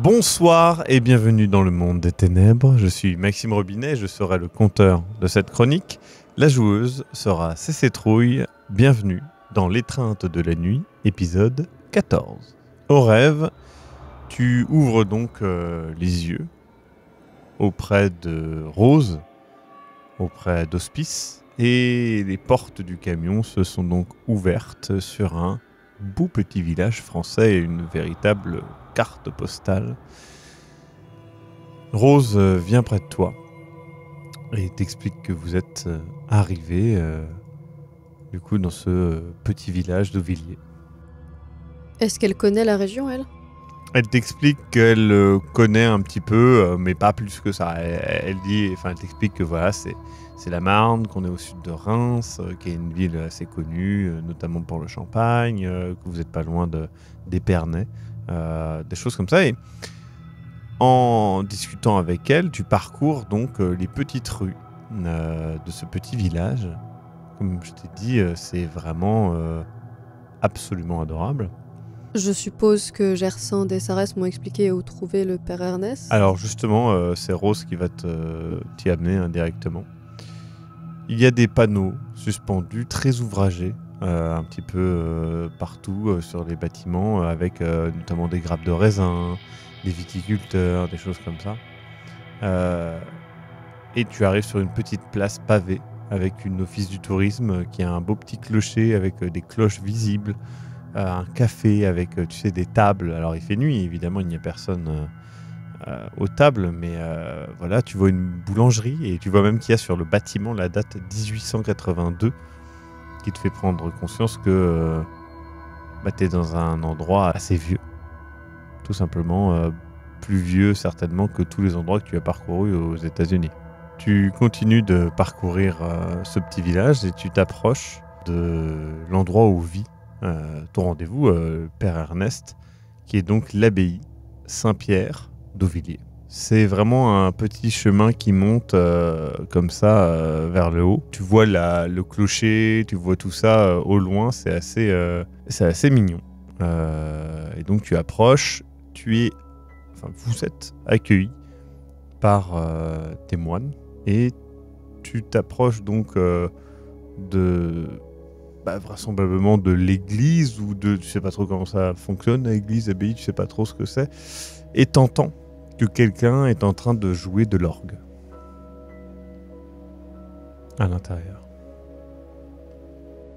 Bonsoir et bienvenue dans le monde des ténèbres. Je suis Maxime Robinet, je serai le conteur de cette chronique. La joueuse sera CC Trouille. Bienvenue dans l'étreinte de la nuit, épisode 14. Au rêve, tu ouvres donc les yeux auprès de Rose, auprès d'Hospice, et les portes du camion se sont donc ouvertes sur un beau petit village français et une véritable carte postale. Rose vient près de toi et t'explique que vous êtes arrivé du coup dans ce petit village d'Auvilliers. Est-ce qu'elle connaît la région, elle ? Elle t'explique qu'elle connaît un petit peu, mais pas plus que ça. Elle t'explique que voilà, c'est la Marne, qu'on est au sud de Reims, qui est une ville assez connue, notamment pour le champagne, que vous n'êtes pas loin d'Épernay, des choses comme ça. Et en discutant avec elle, tu parcours donc les petites rues de ce petit village. Comme je t'ai dit, c'est vraiment absolument adorable. Je suppose que Gersand et Sarès m'ont expliqué où trouver le père Ernest. Alors justement, c'est Rose qui va t'y amener indirectement. Il y a des panneaux suspendus, très ouvragés, un petit peu partout sur les bâtiments, avec notamment des grappes de raisin, des viticulteurs, des choses comme ça. Et tu arrives sur une petite place pavée, avec une office du tourisme qui a un beau petit clocher avec des cloches visibles, un café avec, tu sais, des tables. Alors il fait nuit, évidemment, il n'y a personne aux tables, mais voilà, tu vois une boulangerie et tu vois même qu'il y a sur le bâtiment la date 1882 qui te fait prendre conscience que tu es dans un endroit assez vieux. Tout simplement, plus vieux certainement que tous les endroits que tu as parcourus aux États-Unis. Tu continues de parcourir ce petit village et tu t'approches de l'endroit où vit ton rendez-vous, Père Ernest, qui est donc l'abbaye Saint-Pierre d'Auvilliers. C'est vraiment un petit chemin qui monte comme ça vers le haut. Tu vois le clocher, tu vois tout ça au loin, c'est assez mignon. Et donc tu approches, vous êtes accueilli par tes moines et tu t'approches donc vraisemblablement de l'église ou tu sais pas trop comment ça fonctionne, l'église, l'abbaye, tu sais pas trop ce que c'est, et t'entends que quelqu'un est en train de jouer de l'orgue à l'intérieur.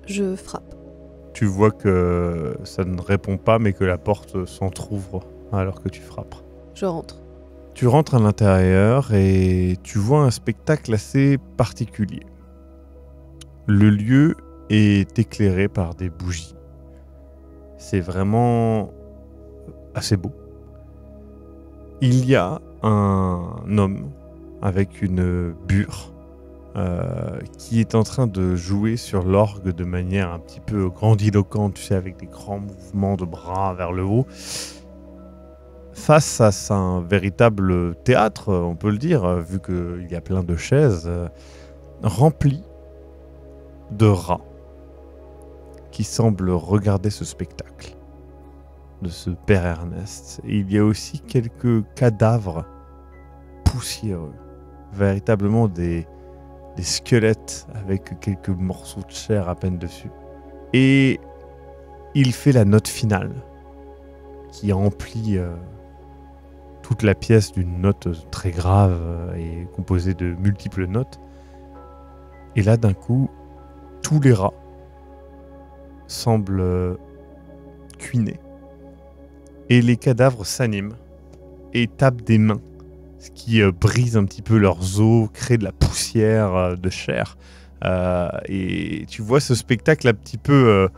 Je frappe. Tu vois que ça ne répond pas, mais que la porte s'entrouvre alors que tu frappes. Je rentre. Tu rentres à l'intérieur et tu vois un spectacle assez particulier. Le lieu est éclairé par des bougies. C'est vraiment assez beau. Il y a un homme avec une bure qui est en train de jouer sur l'orgue de manière un petit peu grandiloquente, tu sais, avec des grands mouvements de bras vers le haut. Face à un véritable théâtre, on peut le dire, vu qu'il y a plein de chaises remplies de rats qui semblent regarder ce spectacle de ce père Ernest. Et il y a aussi quelques cadavres poussiéreux, véritablement des squelettes avec quelques morceaux de chair à peine dessus. Et il fait la note finale qui remplit toute la pièce d'une note très grave et composée de multiples notes. Et là, d'un coup, tous les rats semblent cuiner. Et les cadavres s'animent et tapent des mains, ce qui brise un petit peu leurs os, crée de la poussière de chair. Et tu vois ce spectacle un petit peu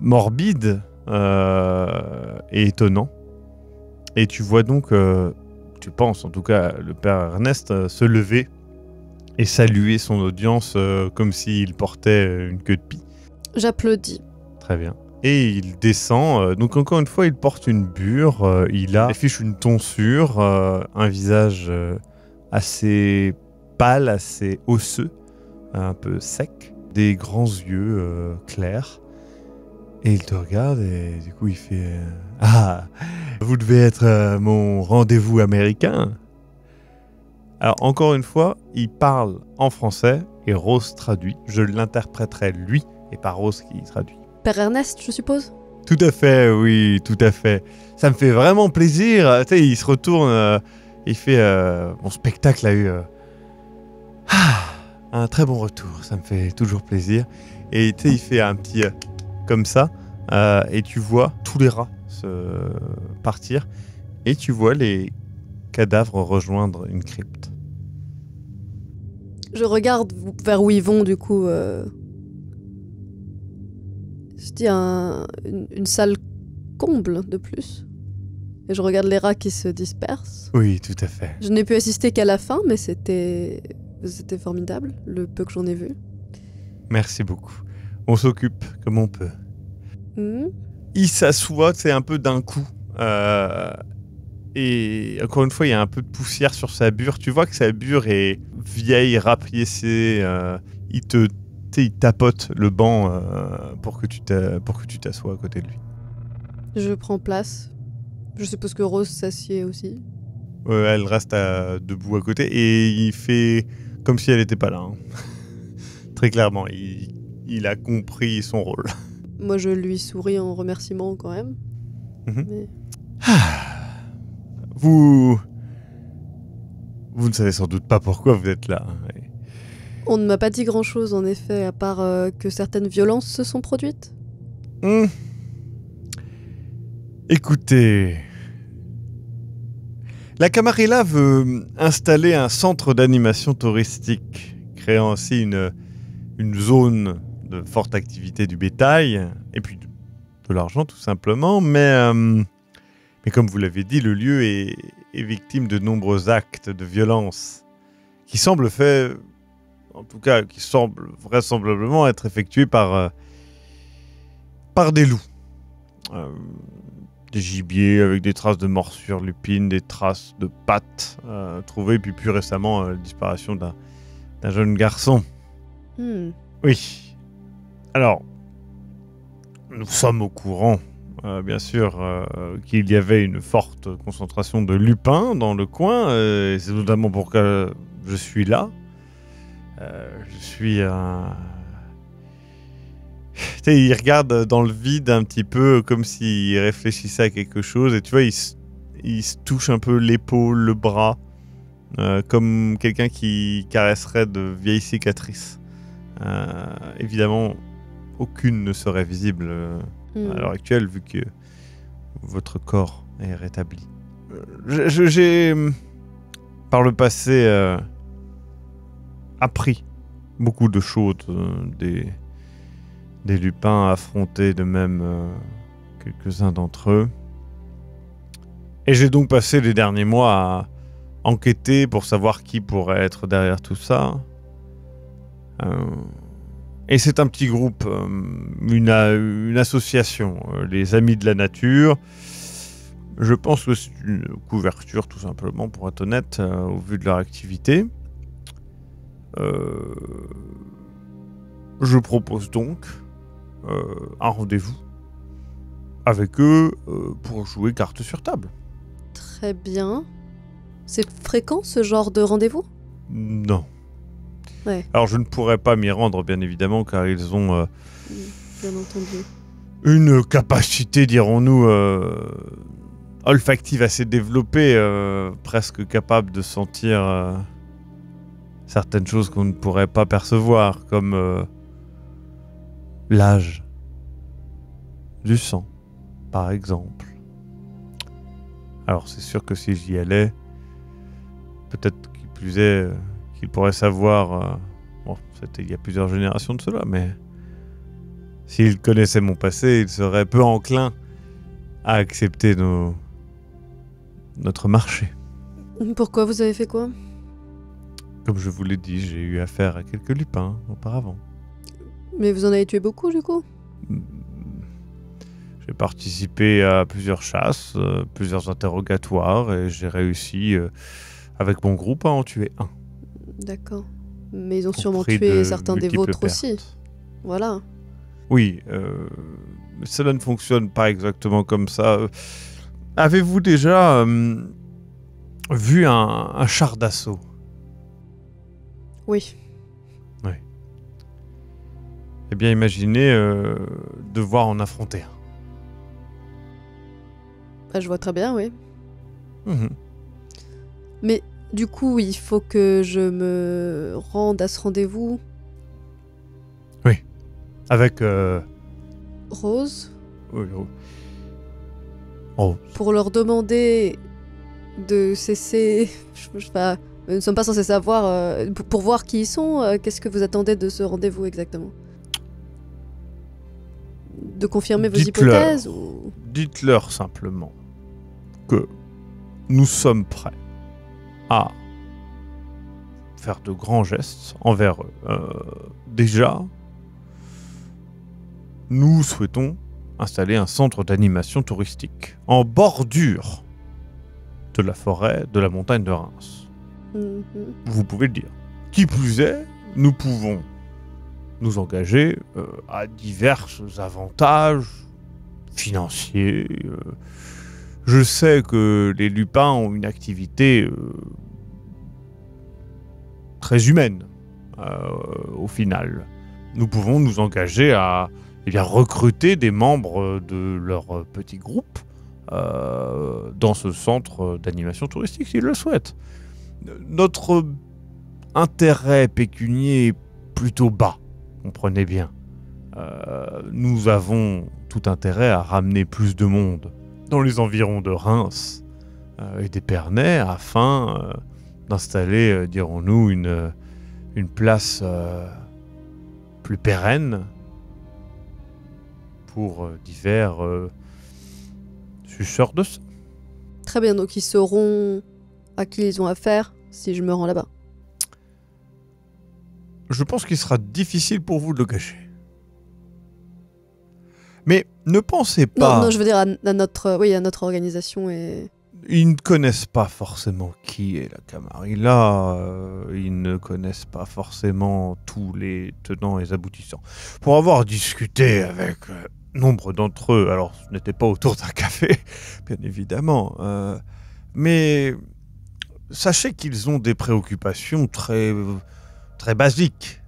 morbide et étonnant. Et tu vois donc, tu penses en tout cas, le père Ernest se lever et saluer son audience comme s'il portait une queue de pie. J'applaudis. Très bien. Et il descend, donc encore une fois il porte une bure, il affiche une tonsure, un visage assez pâle, assez osseux, un peu sec, des grands yeux clairs. Et il te regarde et du coup il fait « Ah, vous devez être mon rendez-vous américain. Alors, encore une fois, il parle en français et Rose traduit. Je l'interpréterai lui et pas Rose qui traduit. Père Ernest, je suppose? Tout à fait, oui, tout à fait. Ça me fait vraiment plaisir. Tu sais, il se retourne, il fait mon spectacle a eu un très bon retour. Ça me fait toujours plaisir. Et tu sais, il fait un petit comme ça, et tu vois tous les rats se partir, et tu vois les cadavres rejoindre une crypte. Je regarde vers où ils vont, du coup. Je dis une salle comble de plus. Et je regarde les rats qui se dispersent. Oui, tout à fait. Je n'ai pu assister qu'à la fin, mais c'était formidable, le peu que j'en ai vu. Merci beaucoup. On s'occupe comme on peut. Hmm. Il s'assoit, c'est un peu d'un coup. Et encore une fois, il y a un peu de poussière sur sa bure. Tu vois que sa bure est vieille, rapiécée. Il tapote le banc pour que tu t'assoies à côté de lui. Je prends place. Je suppose que Rose s'assied aussi. Elle reste debout à côté et il fait comme si elle n'était pas là. Hein. Très clairement, il a compris son rôle. Moi, je lui souris en remerciement quand même. Mhm. Mais... Vous ne savez sans doute pas pourquoi vous êtes là. Hein. On ne m'a pas dit grand-chose, en effet, à part que certaines violences se sont produites. Écoutez, la Camarilla veut installer un centre d'animation touristique, créant ainsi une zone de forte activité du bétail, et puis de l'argent tout simplement, mais comme vous l'avez dit, le lieu est victime de nombreux actes de violence qui semblent faits, en tout cas qui semblent vraisemblablement être effectués par des loups. Des gibiers avec des traces de morsures lupines, des traces de pattes trouvées, puis plus récemment la disparition d'un jeune garçon. Oui. Alors, nous sommes au courant, bien sûr, qu'il y avait une forte concentration de lupins dans le coin, et c'est notamment pourquoi je suis là. Je suis un... Tu sais, il regarde dans le vide un petit peu comme s'il réfléchissait à quelque chose, et tu vois, il se touche un peu l'épaule, le bras, comme quelqu'un qui caresserait de vieilles cicatrices. Évidemment, aucune ne serait visible à l'heure actuelle, vu que votre corps est rétabli. J'ai, par le passé, appris beaucoup de choses des lupins, affrontés de même quelques-uns d'entre eux. Et j'ai donc passé les derniers mois à enquêter pour savoir qui pourrait être derrière tout ça. Et c'est un petit groupe, une association, les Amis de la Nature. Je pense que c'est une couverture, tout simplement, pour être honnête, au vu de leur activité. Je propose donc un rendez-vous avec eux pour jouer carte sur table. Très bien. C'est fréquent, ce genre de rendez-vous? Non. Ouais. Alors je ne pourrais pas m'y rendre, bien évidemment, car ils ont bien entendu. une capacité, dirons-nous, olfactive assez développée, presque capable de sentir certaines choses qu'on ne pourrait pas percevoir, comme l'âge du sang, par exemple. Alors c'est sûr que si j'y allais, peut-être qu'il plus est qu'il pourrait savoir... bon, c'était il y a plusieurs générations de cela, mais s'il connaissait mon passé, il serait peu enclin à accepter notre marché. Pourquoi? Vous avez fait quoi? Comme je vous l'ai dit, j'ai eu affaire à quelques lupins auparavant. Mais vous en avez tué beaucoup, du coup? J'ai participé à plusieurs chasses, plusieurs interrogatoires, et j'ai réussi, avec mon groupe, à en tuer un. D'accord. Mais ils ont Au sûrement prix tué de certains des multiples vôtres aussi. pertes. Voilà. Oui, cela ne fonctionne pas exactement comme ça. Avez-vous déjà vu un char d'assaut? Oui. Eh bien, imaginez devoir en affronter un. Bah, je vois très bien, oui. Mhm. Mais du coup, il faut que je me rende à ce rendez-vous. Avec... Rose, oui, oh. pour leur demander de cesser. Enfin, nous ne sommes pas censés savoir. Pour voir qui ils sont, qu'est-ce que vous attendez de ce rendez-vous exactement? De confirmer vos Dites-leur. hypothèses ou... Dites-leur simplement que nous sommes prêts à faire de grands gestes envers eux. Déjà, nous souhaitons installer un centre d'animation touristique en bordure de la forêt de la montagne de Reims. Mhm. Vous pouvez le dire. Qui plus est, nous pouvons nous engager à divers avantages financiers. Je sais que les lupins ont une activité très humaine au final. Nous pouvons nous engager à recruter des membres de leur petit groupe dans ce centre d'animation touristique s'ils le souhaitent. Notre intérêt pécunier est plutôt bas, comprenez bien. Nous avons tout intérêt à ramener plus de monde dans les environs de Reims et d'Épernay afin d'installer, dirons-nous, une place plus pérenne pour divers suceurs de sang. Très bien, donc ils sauront à qui ils ont affaire si je me rends là-bas. Je pense qu'il sera difficile pour vous de le cacher. Mais ne pensez pas... Non, je veux dire à notre organisation et... Ils ne connaissent pas forcément qui est la Camarilla, ils ne connaissent pas forcément tous les tenants et aboutissants. Pour avoir discuté avec nombre d'entre eux, alors ce n'était pas autour d'un café, bien évidemment, mais sachez qu'ils ont des préoccupations très, très basiques.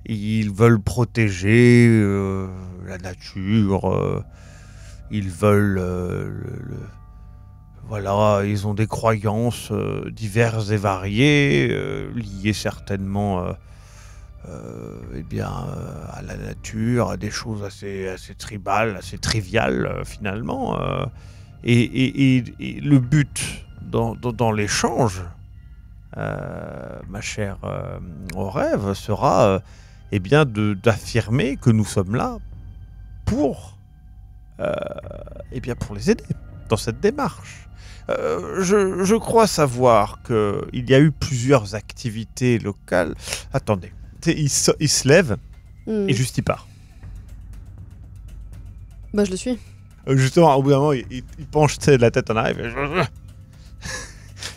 Ils veulent protéger la nature, ils veulent... voilà, ils ont des croyances diverses et variées, liées certainement à la nature, à des choses assez tribales, assez triviales finalement. Et le but dans l'échange, ma chère au rêve, sera d'affirmer que nous sommes là pour les aider dans cette démarche. Je crois savoir qu'il y a eu plusieurs activités locales. Attendez, il se lève et juste il part. Bah je le suis. Justement, au bout d'un moment, il penche la tête en arrière.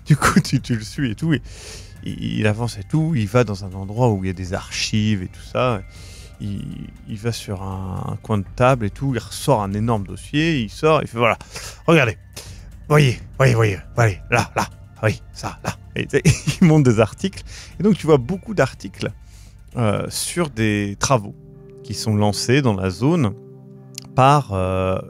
Du coup, tu le suis et tout. Et il avance et tout. Il va dans un endroit où il y a des archives et tout ça. Il va sur un coin de table et tout. Il ressort un énorme dossier. Il sort. Il fait voilà. Regardez. Voyez. Là. Oui, ça, là. Et il monte des articles. Et donc, tu vois beaucoup d'articles sur des travaux qui sont lancés dans la zone par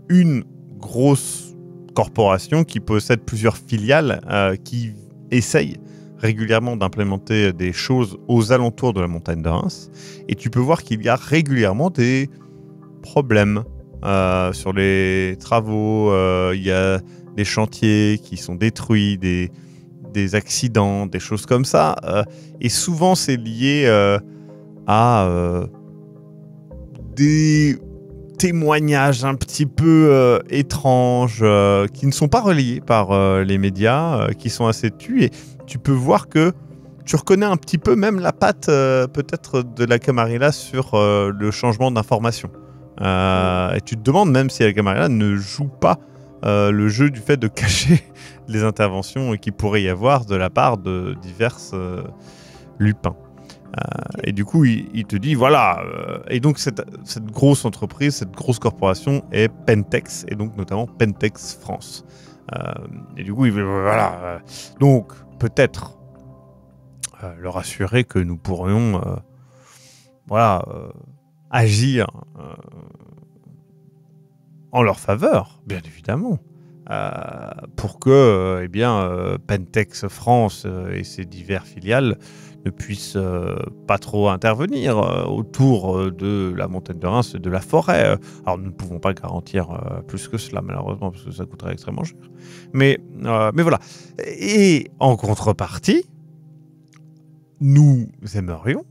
une grosse corporation qui possède plusieurs filiales qui essayent régulièrement d'implémenter des choses aux alentours de la montagne de Reims. Et tu peux voir qu'il y a régulièrement des problèmes sur les travaux. Il y a des chantiers qui sont détruits, des accidents, des choses comme ça. Et souvent, c'est lié à des témoignages un petit peu étranges qui ne sont pas relayés par les médias, qui sont assez tus. Et tu peux voir que tu reconnais un petit peu même la patte peut-être de la Camarilla sur le changement d'information. Et tu te demandes même si la Camarilla ne joue pas le jeu du fait de cacher les interventions qu'il pourrait y avoir de la part de divers lupins. Et du coup, il te dit, voilà. Et donc, cette grosse entreprise, cette grosse corporation est Pentex, et donc notamment Pentex France. Et du coup, il veut, voilà. Donc, peut-être leur assurer que nous pourrions agir en leur faveur, bien évidemment. Pour que Pentex France et ses diverses filiales ne puissent pas trop intervenir autour de la montagne de Reims et de la forêt. Alors nous ne pouvons pas garantir plus que cela, malheureusement, parce que ça coûterait extrêmement cher. Mais voilà. Et en contrepartie, nous aimerions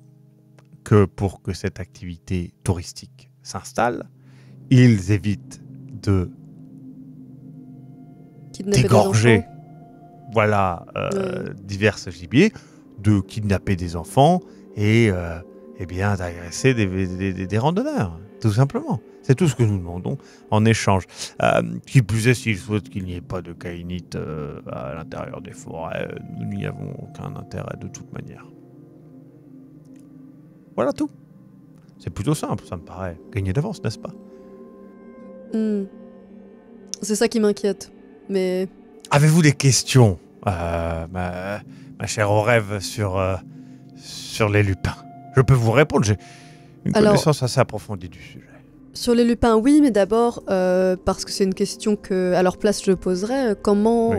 que pour que cette activité touristique s'installe, ils évitent de d'égorger divers gibiers, de kidnapper des enfants et d'agresser des randonneurs, tout simplement. C'est tout ce que nous demandons en échange. Qui plus est, s'ils souhaitent qu'il n'y ait pas de caïnites à l'intérieur des forêts, nous n'y avons aucun intérêt de toute manière. Voilà tout. C'est plutôt simple, ça me paraît. Gagner d'avance, n'est-ce pas? C'est ça qui m'inquiète. Mais... Avez-vous des questions, ma chère Orève, sur les lupins? Je peux vous répondre, j'ai une connaissance assez approfondie du sujet. Sur les lupins, oui, mais d'abord, parce que c'est une question que, à leur place, je poserais, comment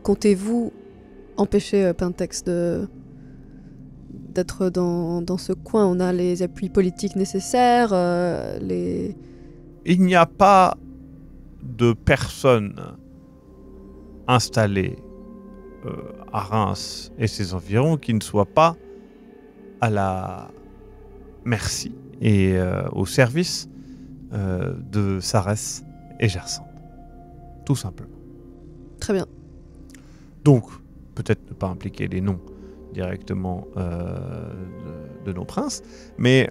comptez-vous empêcher Pentex d'être dans ce coin? On a les appuis politiques nécessaires, Il n'y a pas de personnes installées à Reims et ses environs qui ne soient pas à la merci et au service de Sarès et Gersande. Tout simplement. Très bien. Donc, peut-être ne pas impliquer les noms directement de nos princes, mais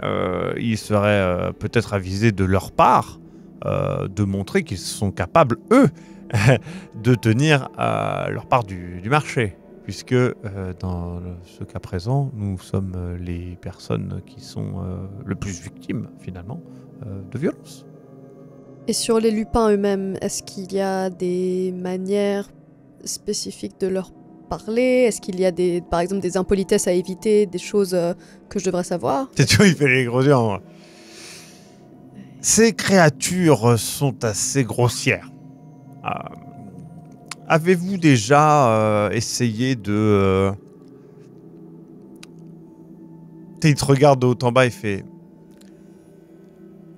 il serait peut-être avisé de leur part de montrer qu'ils sont capables, eux, de tenir leur part du marché, puisque dans ce cas présent, nous sommes les personnes qui sont le plus victimes, finalement, de violences. Et sur les lupins eux-mêmes, est-ce qu'il y a des manières spécifiques de leur parler? Est-ce qu'il y a par exemple des impolitesses à éviter, des choses que je devrais savoir? C'est tout, il fait les gros yeux. Ces créatures sont assez grossières. Avez-vous déjà essayé de... Il te regarde de haut en bas et fait...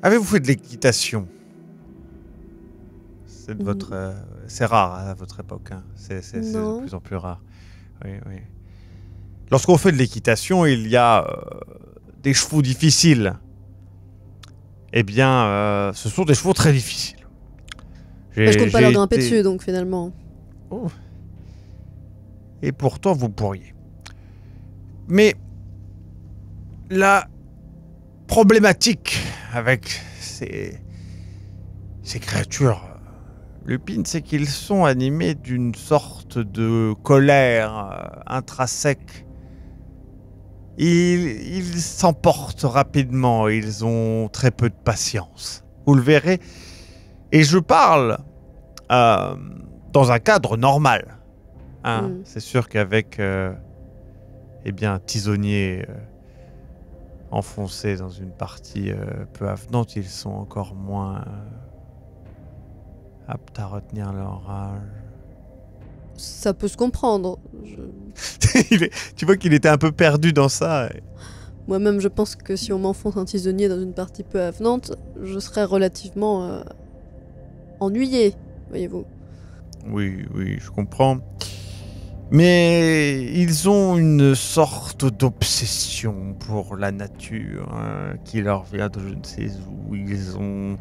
Avez-vous fait de l'équitation? C'est rare à votre époque. Hein. C'est de plus en plus rare. Oui. Lorsqu'on fait de l'équitation, il y a des chevaux difficiles. Eh bien, ce sont des chevaux très difficiles. Je compte pas leur grimper dessus, donc finalement. Oh. Et pourtant, vous pourriez. Mais la problématique avec ces créatures lupines, c'est qu'ils sont animés d'une sorte de colère intrinsèque. Ils s'emportent rapidement, ils ont très peu de patience. Vous le verrez. Et je parle dans un cadre normal. Hein. C'est sûr qu'avec un tisonnier enfoncé dans une partie peu avenante, ils sont encore moins aptes à retenir leur rage. Ça peut se comprendre. Tu vois qu'il était un peu perdu dans ça. Moi-même, je pense que si on m'enfonce un tisonnier dans une partie peu avenante, je serais relativement ennuyé, voyez-vous. Oui, je comprends. Mais ils ont une sorte d'obsession pour la nature qui leur vient de je ne sais où. Ils ont...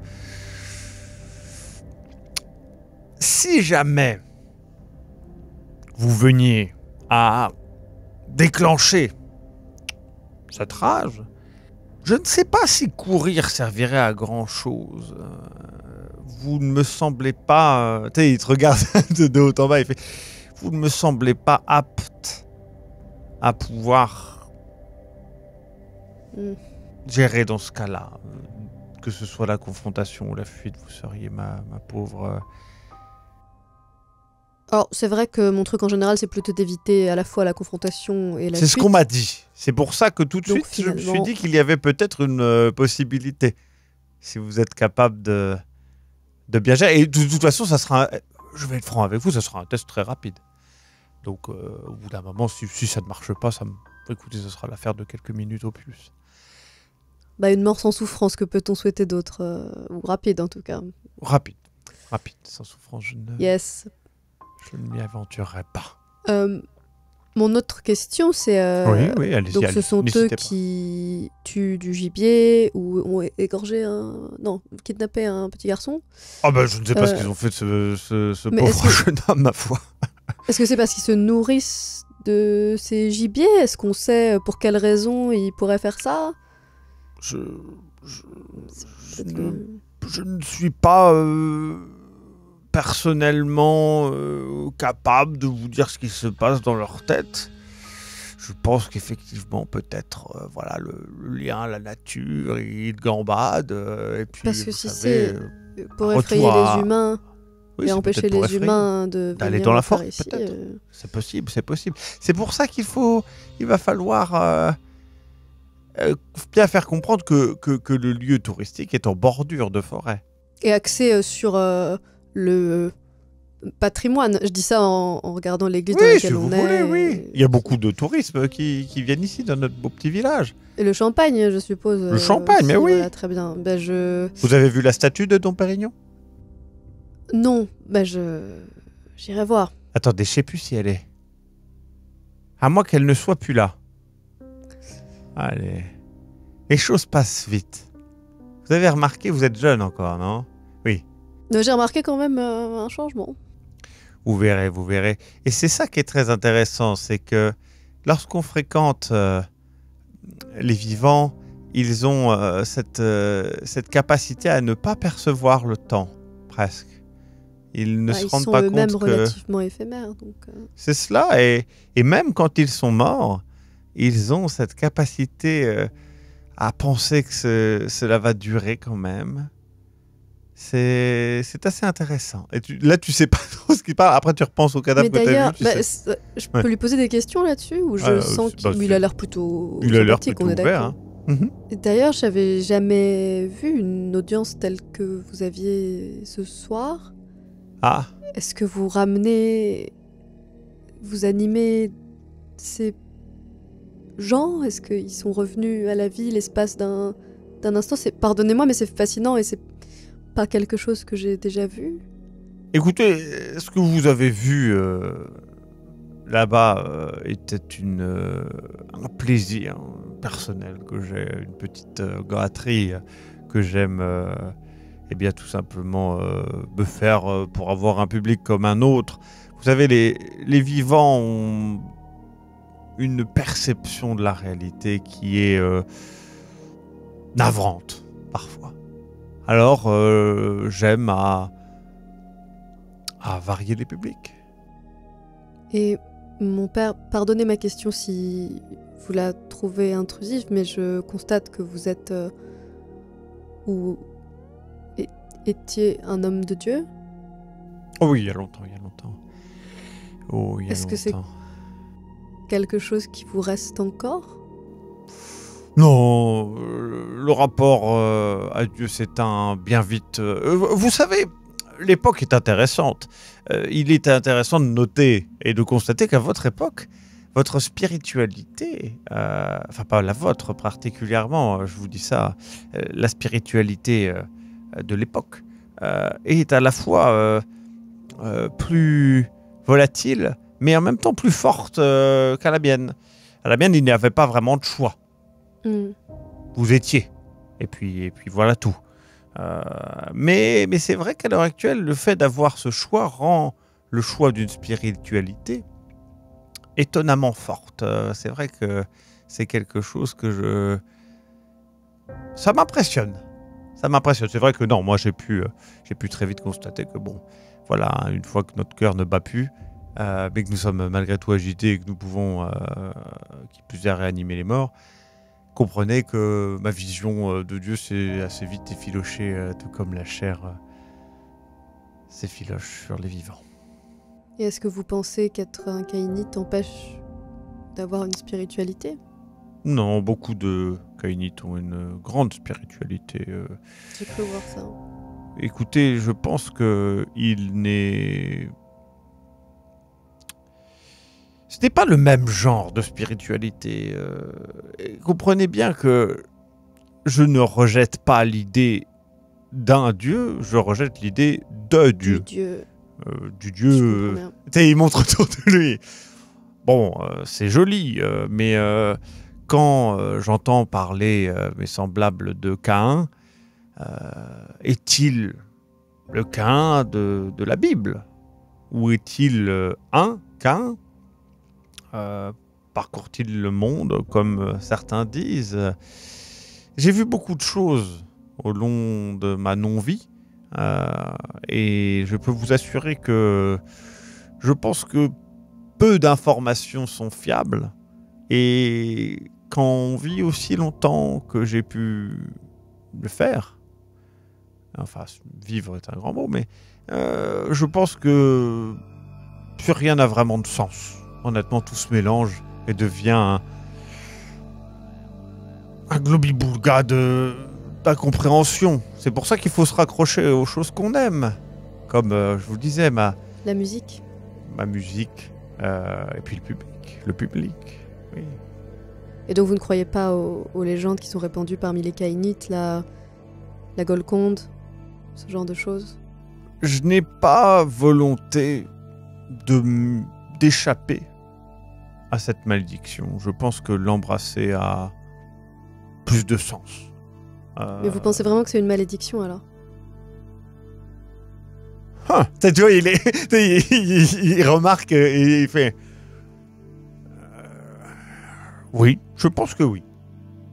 Si jamais vous veniez à déclencher cette rage, je ne sais pas si courir servirait à grand-chose. Vous ne me semblez pas... tu sais, il te regarde de haut en bas, il fait... Vous ne me semblez pas apte à pouvoir gérer dans ce cas-là. Que ce soit la confrontation ou la fuite, vous seriez ma pauvre... Alors, c'est vrai que mon truc en général, c'est plutôt d'éviter à la fois la confrontation et la C'est fuite. ce qu'on m'a dit. C'est pour ça que tout de Donc, suite, je me suis finalement- dit qu'il y avait peut-être une possibilité. Si vous êtes capable de bien gérer. Et de toute façon, ça sera... je vais être franc avec vous, ça sera un test très rapide. Donc, au bout d'un moment, si ça ne marche pas, écoutez, ça sera l'affaire de quelques minutes au plus. Bah, une mort sans souffrance, que peut-on souhaiter d'autre ou rapide en tout cas. Rapide, sans souffrance, je Yes. ne m'y aventurerai pas. Mon autre question, c'est... Oui, allez-y. donc, ce allez-y, sont eux n'hésitez pas. qui tuent du gibier ou ont égorgé Non, kidnappé un petit garçon. Ah bah, je ne sais pas ce qu'ils ont fait de ce Mais pauvre jeune homme, ma foi. Est-ce que c'est parce qu'ils se nourrissent de ces gibiers? Est-ce qu'on sait pour quelles raisons ils pourraient faire ça? Je Peut-être ne que- je ne suis pas personnellement capable de vous dire ce qui se passe dans leur tête. Je pense qu'effectivement, peut-être, voilà, le lien à la nature, ils gambadent, et puis, Parce que vous si savez, c'est pour retour effrayer à- les humains oui, et c'est empêcher peut-être pour les effrayer. humains de D'aller venir dans la le faire forêt, ici, peut-être. C'est possible, c'est possible. C'est pour ça il va falloir bien faire comprendre que le lieu touristique est en bordure de forêt. et axé sur le patrimoine. Je dis ça en regardant l'église dans Oui, laquelle si vous on est. voulez, oui. Il y a beaucoup de tourisme qui viennent ici, dans notre beau petit village. Et le champagne, je suppose. Le champagne, mais oui. Voilà, très bien. Ben, Vous avez vu la statue de Dom Pérignon? Non, ben j'irai voir. Attendez, je sais plus si elle est. À moins qu'elle ne soit plus là. Allez. Les choses passent vite. Vous avez remarqué, vous êtes jeune encore, non? Oui. J'ai remarqué quand même un changement. Vous verrez, vous verrez. Et c'est ça qui est très intéressant, c'est que lorsqu'on fréquente les vivants, ils ont cette capacité à ne pas percevoir le temps, presque. Ils ne se Ils rendent sont pas eux-mêmes compte que... relativement éphémères. Donc, C'est cela, et même quand ils sont morts, ils ont cette capacité à penser que cela va durer quand même. C'est assez intéressant. Et là, tu sais pas trop ce qu'il parle. Après, tu repenses au cadavre Mais que tu as d'ailleurs, vu. Tu sais. je peux lui poser des questions là-dessus ou je Ah, sens bah, qu'il a l'air plutôt Il a l'air sympathique, plutôt on est ouvert. d'accord. Hein. Mhm. Et d'ailleurs, j'avais jamais vu une audience telle que vous aviez ce soir. Ah, Est-ce que vous animez ces gens? Est-ce qu'ils sont revenus à la vie l'espace d'un instant? Pardonnez-moi, mais c'est fascinant et c'est pas quelque chose que j'ai déjà vu. écoutez, ce que vous avez vu là-bas était un plaisir personnel que j'ai, une petite gâterie que j'aime eh bien tout simplement me faire pour avoir un public comme un autre. Vous savez, les vivants ont une perception de la réalité qui est navrante parfois. Alors j'aime à varier les publics. Et mon père, pardonnez ma question si vous la trouvez intrusive, mais je constate que vous êtes ou étiez un homme de Dieu. Oh oui, il y a longtemps, il y a longtemps. Oh, il y a Est-ce que c'est longtemps. quelque chose qui vous reste encore? Non, le rapport à Dieu s'éteint bien vite. Vous savez, l'époque est intéressante. Il est intéressant de noter et de constater qu'à votre époque, votre spiritualité, enfin pas la vôtre particulièrement, je vous dis ça, la spiritualité de l'époque est à la fois plus volatile, mais en même temps plus forte qu'à la mienne. À la mienne, il n'y avait pas vraiment de choix. Vous étiez. Et puis voilà tout. Mais c'est vrai qu'à l'heure actuelle, le fait d'avoir ce choix rend le choix d'une spiritualité étonnamment forte. C'est vrai que c'est quelque chose que ça m'impressionne. Ça m'impressionne. C'est vrai que non, moi j'ai pu très vite constater que bon, voilà, une fois que notre cœur ne bat plus, mais que nous sommes malgré tout agités et que nous pouvons, qui plus est, réanimer les morts, comprenez que ma vision de Dieu s'est assez vite effilochée, tout comme la chair s'effiloche sur les vivants. Et est-ce que vous pensez qu'être un Kainite empêche d'avoir une spiritualité? Non, beaucoup de Kainites ont une grande spiritualité. J'ai cru voir ça. Écoutez, je pense que ce n'est pas le même genre de spiritualité. Et comprenez bien que je ne rejette pas l'idée d'un Dieu, je rejette l'idée de Dieu. Dieu. Du Je Dieu. comprends bien. Tu sais, il montre autour de lui. Bon, c'est joli, mais quand j'entends parler mes semblables de Caïn, est-il le Caïn de la Bible? Ou est-il un Caïn? Parcourt-il le monde comme certains disent? J'ai vu beaucoup de choses au long de ma non-vie et je peux vous assurer que je pense que peu d'informations sont fiables et quand on vit aussi longtemps que j'ai pu le faire, enfin vivre est un grand mot, mais je pense que plus rien n'a vraiment de sens. Honnêtement, tout se mélange et devient un globi-boulga d'incompréhension. C'est pour ça qu'il faut se raccrocher aux choses qu'on aime. Comme je vous le disais, La musique. ma musique et puis le public. Le public, oui. Et donc vous ne croyez pas aux légendes qui sont répandues parmi les Kainites, la Golconde, ce genre de choses? Je n'ai pas volonté d'échapper à cette malédiction. Je pense que l'embrasser a plus de sens. Mais vous pensez vraiment que c'est une malédiction alors? Tu vois, il remarque et il fait... oui, je pense que oui.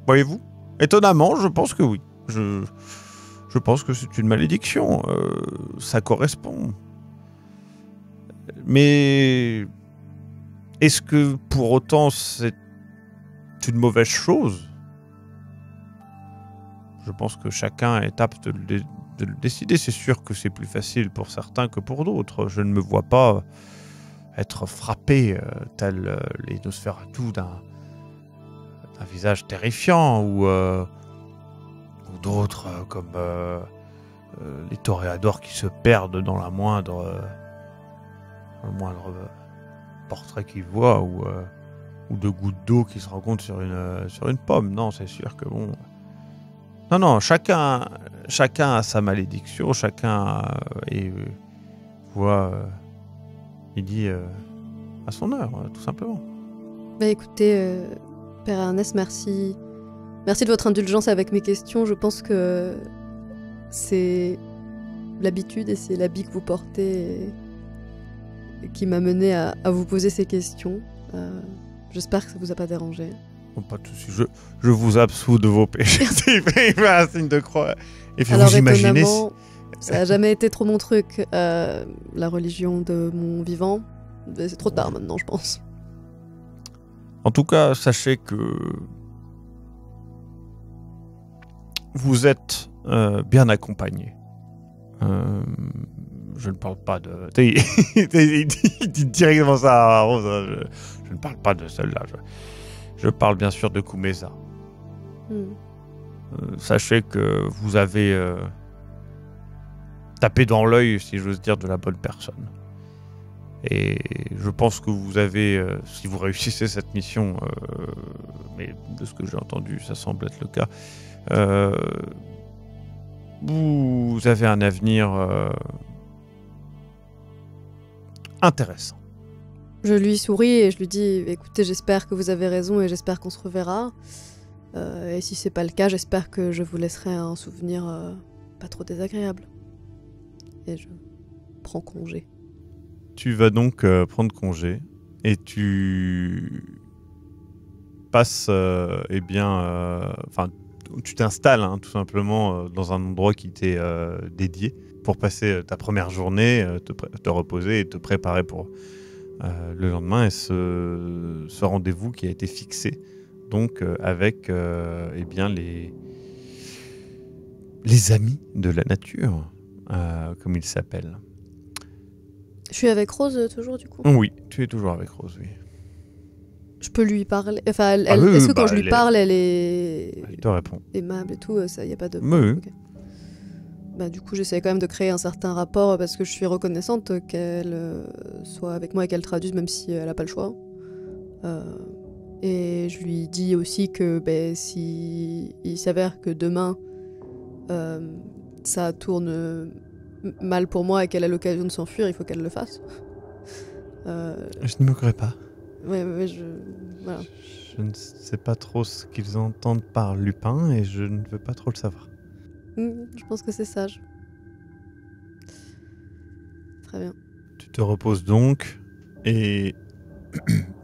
Voyez-vous? Étonnamment, je pense que oui. Je pense que c'est une malédiction. Ça correspond. Mais est-ce que pour autant c'est une mauvaise chose? Je pense que chacun est apte de le décider. C'est sûr que c'est plus facile pour certains que pour d'autres. Je ne me vois pas être frappé tel les Nosferatu d'un visage terrifiant ou d'autres comme les toréadors qui se perdent dans le moindre portrait qu'ils voient ou de gouttes d'eau qui se rencontrent sur une pomme. Non, c'est sûr que bon... Non, chacun a sa malédiction, chacun voit, il dit à son heure, tout simplement. Bah écoutez, Père Ernest, merci de votre indulgence avec mes questions. Je pense que c'est l'habitude et c'est l'habit que vous portez et qui m'a mené à vous poser ces questions. J'espère que ça vous a pas dérangé. Pas de soucis, je vous absous de vos péchés. Il fait un signe de croix. Et puis alors vous imaginez... étonnamment, ça n'a jamais été trop mon truc, la religion de mon vivant. C'est trop tard maintenant, je pense. En tout cas, sachez que vous êtes bien accompagné. Je ne parle pas de... il dit directement ça à Rose. Je ne parle pas de celle-là. Je parle bien sûr de Kumeza. Sachez que vous avez tapé dans l'œil, si j'ose dire, de la bonne personne. Et je pense que vous avez, si vous réussissez cette mission, mais de ce que j'ai entendu, ça semble être le cas, vous avez un avenir intéressant. Je lui souris et je lui dis écoutez, j'espère que vous avez raison et j'espère qu'on se reverra. Et si c'est pas le cas, j'espère que je vous laisserai un souvenir pas trop désagréable. Et je prends congé. Tu vas donc prendre congé et tu passes, tu t'installes tout simplement dans un endroit qui t'est dédié pour passer ta première journée, te reposer et te préparer pour le lendemain et ce rendez-vous qui a été fixé donc avec eh bien les amis de la nature, comme ils s'appellent. Je suis avec Rose toujours, du coup. Oui, tu es toujours avec Rose, oui. Je peux lui parler. Enfin, Oui, est-ce que bah, quand je lui parle, elle est elle te répond. aimable et tout, ça, y a pas de. Oui. Ok. Bah, du coup, j'essaie quand même de créer un certain rapport parce que je suis reconnaissante qu'elle soit avec moi et qu'elle traduise, même si elle a pas le choix. Et je lui dis aussi que si il s'avère que demain ça tourne mal pour moi et qu'elle a l'occasion de s'enfuir, il faut qu'elle le fasse. Je n'y moquerai pas. Ouais, voilà. Je ne sais pas trop ce qu'ils entendent par Lupin et je ne veux pas trop le savoir. Je pense que c'est sage. Très bien. Tu te reposes donc et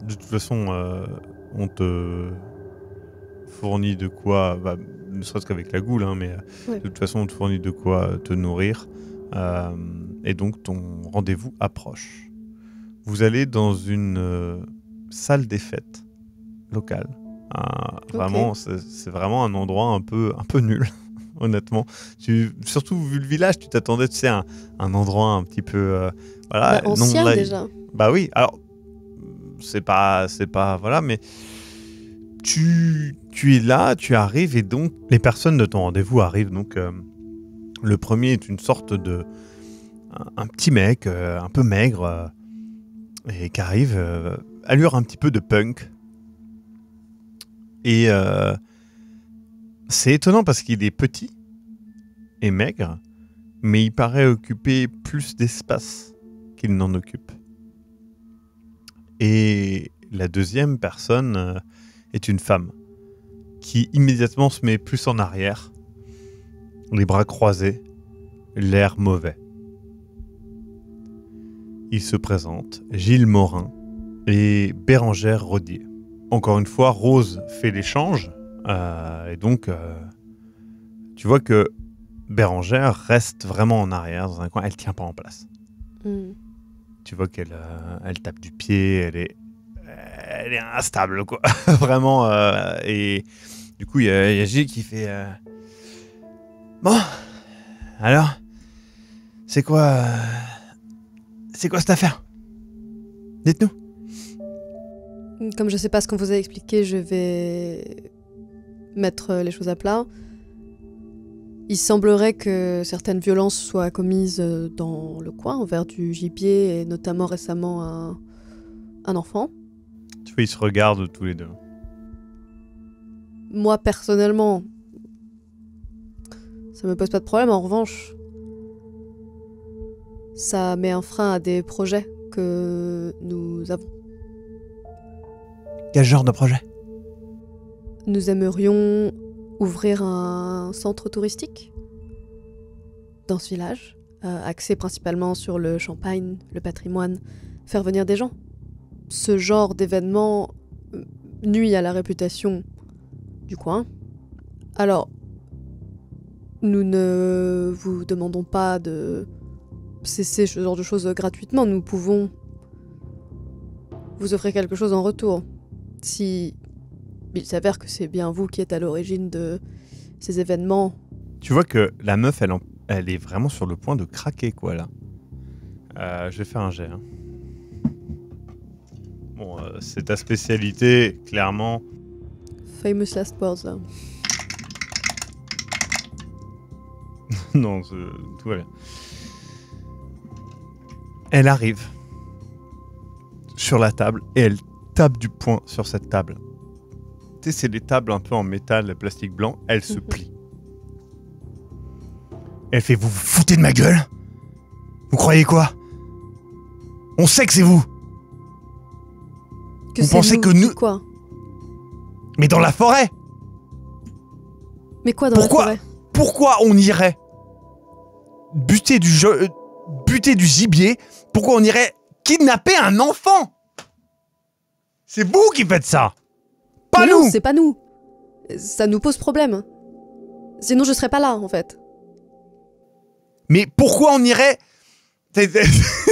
de toute façon, on te fournit de quoi, ne serait-ce qu'avec la goule, hein, mais Ouais. de toute façon, on te fournit de quoi te nourrir. Et donc, ton rendez-vous approche. Vous allez dans une salle des fêtes locale. Vraiment, c'est vraiment un endroit un peu nul, honnêtement. Surtout vu le village, tu t'attendais, tu sais, à un endroit un petit peu... voilà, ancien non, là, déjà. Bah oui, alors, c'est pas, voilà, mais tu es là, tu arrives, et donc, les personnes de ton rendez-vous arrivent, donc, le premier est une sorte de... un petit mec, un peu maigre, et qui arrive, allure un petit peu de punk. Et c'est étonnant parce qu'il est petit et maigre, mais il paraît occuper plus d'espace qu'il n'en occupe. Et la deuxième personne est une femme qui immédiatement se met plus en arrière, les bras croisés, l'air mauvais. Il se présente, Gilles Morin et Bérengère Rodier. Encore une fois, Rose fait l'échange, et donc tu vois que Bérengère reste vraiment en arrière, dans un coin, elle tient pas en place. Tu vois qu'elle elle tape du pied, elle est instable, quoi. Vraiment, et du coup, il y a Gilles qui fait... Bon, alors, c'est quoi cette affaire? Dites-nous. Comme je sais pas ce qu'on vous a expliqué, je vais mettre les choses à plat. Il semblerait que certaines violences soient commises dans le coin envers du gibier et notamment récemment un enfant. Tu vois, ils se regardent tous les deux. Moi personnellement, ça me pose pas de problème. En revanche, ça met un frein à des projets que nous avons. Quel genre de projet? Nous aimerions ouvrir un centre touristique dans ce village, axé principalement sur le champagne, le patrimoine, faire venir des gens. Ce genre d'événement nuit à la réputation du coin. Alors, nous ne vous demandons pas de cesser ce genre de choses gratuitement. Nous pouvons vous offrir quelque chose en retour. Si il s'avère que c'est bien vous qui êtes à l'origine de ces événements. Tu vois que la meuf, elle est vraiment sur le point de craquer, quoi, là. Je vais faire un jet. Hein. Bon, c'est ta spécialité, clairement. Famous last words, là. Non, tout va bien. Elle arrive sur la table et elle tape du poing sur cette table. Tu sais, c'est des tables un peu en métal, plastique blanc. Elle se plie. Elle fait: vous vous foutez de ma gueule? Vous croyez quoi? On sait que c'est vous. Que vous pensez que nous... Quoi? Mais dans la forêt. Mais quoi dans la forêt? Pourquoi on irait buter du gibier? Pourquoi on irait kidnapper un enfant? C'est vous qui faites ça, pas nous. Non, c'est pas nous. Ça nous pose problème. Sinon je serais pas là, en fait. Mais pourquoi on irait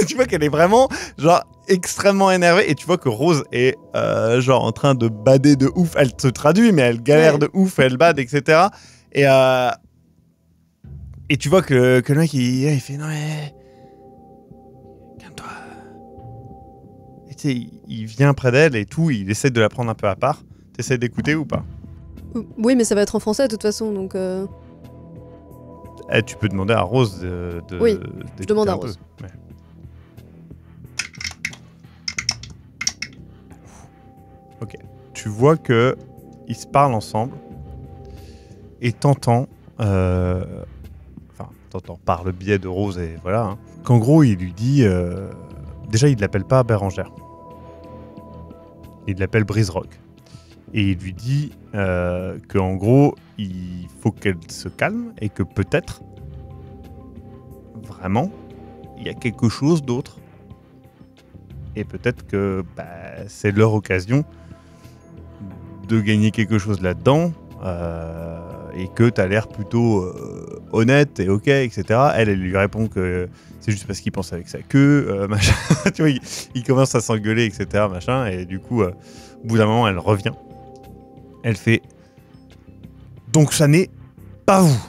Tu vois qu'elle est vraiment genre extrêmement énervée et tu vois que Rose est genre en train de bader de ouf. Elle se traduit mais elle galère de ouf, elle bade, etc. Et tu vois que le mec il fait non mais calme-toi. Et tu sais, il vient près d'elle et tout, il essaie de la prendre un peu à part. T'essaies d'écouter ou pas? Oui, mais ça va être en français de toute façon, donc... Tu peux demander à Rose Oui, je demande à Rose. Ouais. Ok. Tu vois que ils se parlent ensemble et t'entends, t'entends par le biais de Rose et voilà, hein, qu'en gros il lui dit, déjà il l'appelle pas Bérangère, il l'appelle Brise-Rock et il lui dit qu'en gros il faut qu'elle se calme et que peut-être vraiment il y a quelque chose d'autre et peut-être que c'est leur occasion de gagner quelque chose là-dedans et que tu as l'air plutôt honnête et ok, etc. Elle lui répond que c'est juste parce qu'il pense avec sa queue, machin. Tu vois, il commence à s'engueuler, etc. Machin, et du coup, au bout d'un moment, elle revient. Elle fait donc ça n'est pas vous.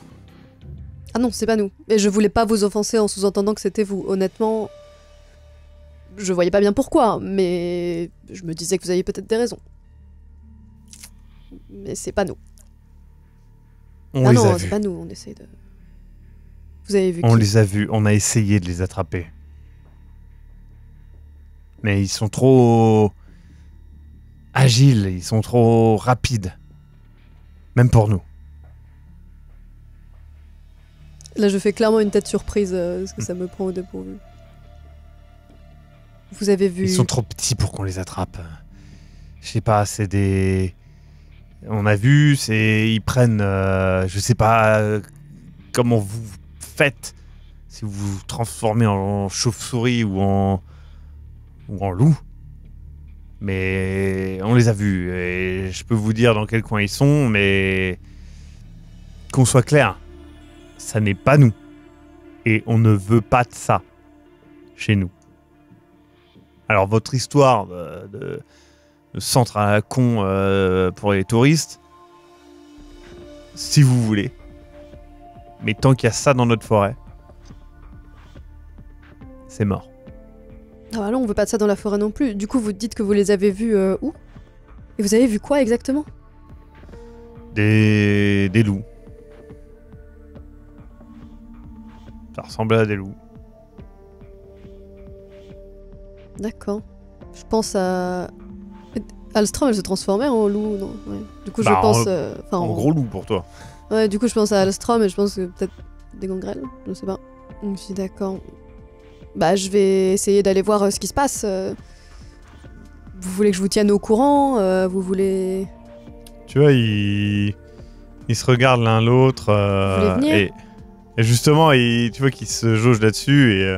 Ah non, c'est pas nous. Et je voulais pas vous offenser en sous-entendant que c'était vous. Honnêtement, je voyais pas bien pourquoi, mais je me disais que vous aviez peut-être des raisons. Mais c'est pas nous. On les a c'est vus. pas nous, on essaie de... Vous avez vu On qui? les a vus, on a essayé de les attraper. Mais ils sont trop agiles, ils sont trop rapides. Même pour nous. Là, je fais clairement une tête surprise, parce que ça me prend au dépourvu. Vous avez vu... Ils sont trop petits pour qu'on les attrape. Je sais pas, c'est des... On a vu, ils prennent... je sais pas comment vous faites. Si vous vous transformez en chauve-souris ou en loup. Mais on les a vus. Et je peux vous dire dans quel coin ils sont, mais... Qu'on soit clair, ça n'est pas nous. Et on ne veut pas de ça chez nous. Alors votre histoire de centre à la con pour les touristes, si vous voulez. Mais tant qu'il y a ça dans notre forêt, c'est mort. Ah bah non, on veut pas de ça dans la forêt non plus. Du coup, vous dites que vous les avez vus où? Et vous avez vu quoi exactement? Des loups. Ça ressemblait à des loups. D'accord. Je pense à... Alstrom, elle se transformait en loup, non? Ouais. Du coup, je pense... en gros loup pour toi. Ouais, du coup, je pense à Alstrom et je pense que peut-être des gangrels, je sais pas. Donc, je suis d'accord. Bah, je vais essayer d'aller voir ce qui se passe. Vous voulez que je vous tienne au courant? Vous voulez... Tu vois, ils se regardent l'un l'autre. Vous voulez venir? Et justement, tu vois qu'ils se jaugent là-dessus et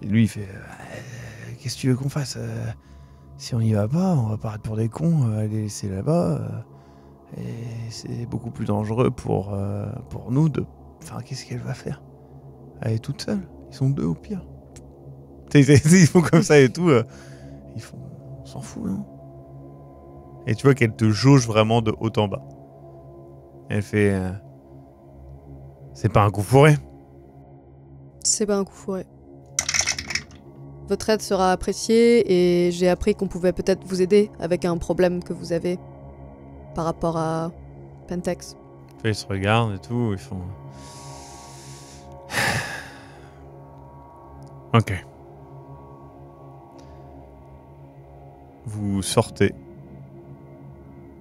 lui, il fait qu'est-ce que tu veux qu'on fasse si on y va pas, on va paraître pour des cons, aller laisser là-bas. Et c'est beaucoup plus dangereux pour nous de... Enfin, qu'est-ce qu'elle va faire? Elle est toute seule. Ils sont deux au pire. Ils font comme ça et tout. Ils font... On s'en fout, non? Et tu vois qu'elle te jauge vraiment de haut en bas. Elle fait... c'est pas un coup fourré. C'est pas un coup fourré. Votre aide sera appréciée et j'ai appris qu'on pouvait peut-être vous aider avec un problème que vous avez par rapport à Pentex. Ils se regardent et tout, ils font... Ok. Vous sortez.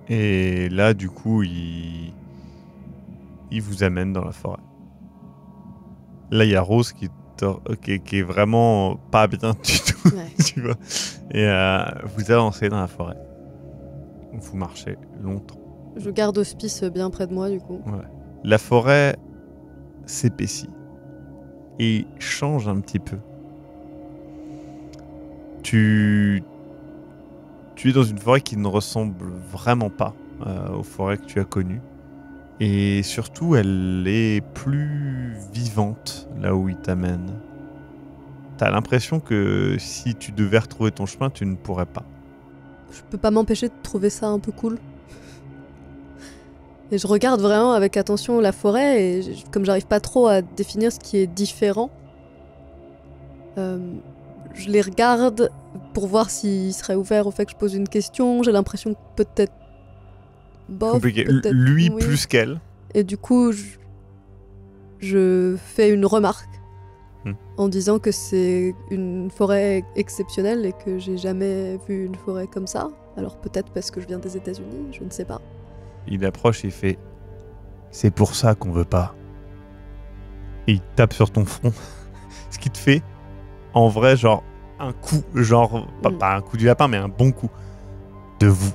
Et là, du coup, il vous amène dans la forêt. Là, il y a Rose qui est vraiment pas bien du tout, Ouais. tu vois. Et vous avancez dans la forêt. Vous marchez longtemps. Je garde Hospice bien près de moi, du coup. Ouais. La forêt s'épaissit et change un petit peu. Tu es dans une forêt qui ne ressemble vraiment pas aux forêts que tu as connues. Et surtout, elle est plus vivante là où il t'amène. T'as l'impression que si tu devais retrouver ton chemin, tu ne pourrais pas. Je peux pas m'empêcher de trouver ça un peu cool. Et je regarde vraiment avec attention la forêt et comme j'arrive pas trop à définir ce qui est différent, je les regarde pour voir s'ils seraient ouverts au fait que je pose une question. J'ai l'impression que peut-être bof, Compliqué. peut-être Lui oui. plus qu'elle. Et du coup, je fais une remarque en disant que c'est une forêt exceptionnelle et que j'ai jamais vu une forêt comme ça. Alors peut-être parce que je viens des États-Unis, je ne sais pas. Il approche et fait « C'est pour ça qu'on veut pas ». Et il tape sur ton front. Ce qui te fait, en vrai, genre un coup, genre, pas un coup du lapin, mais un bon coup de vous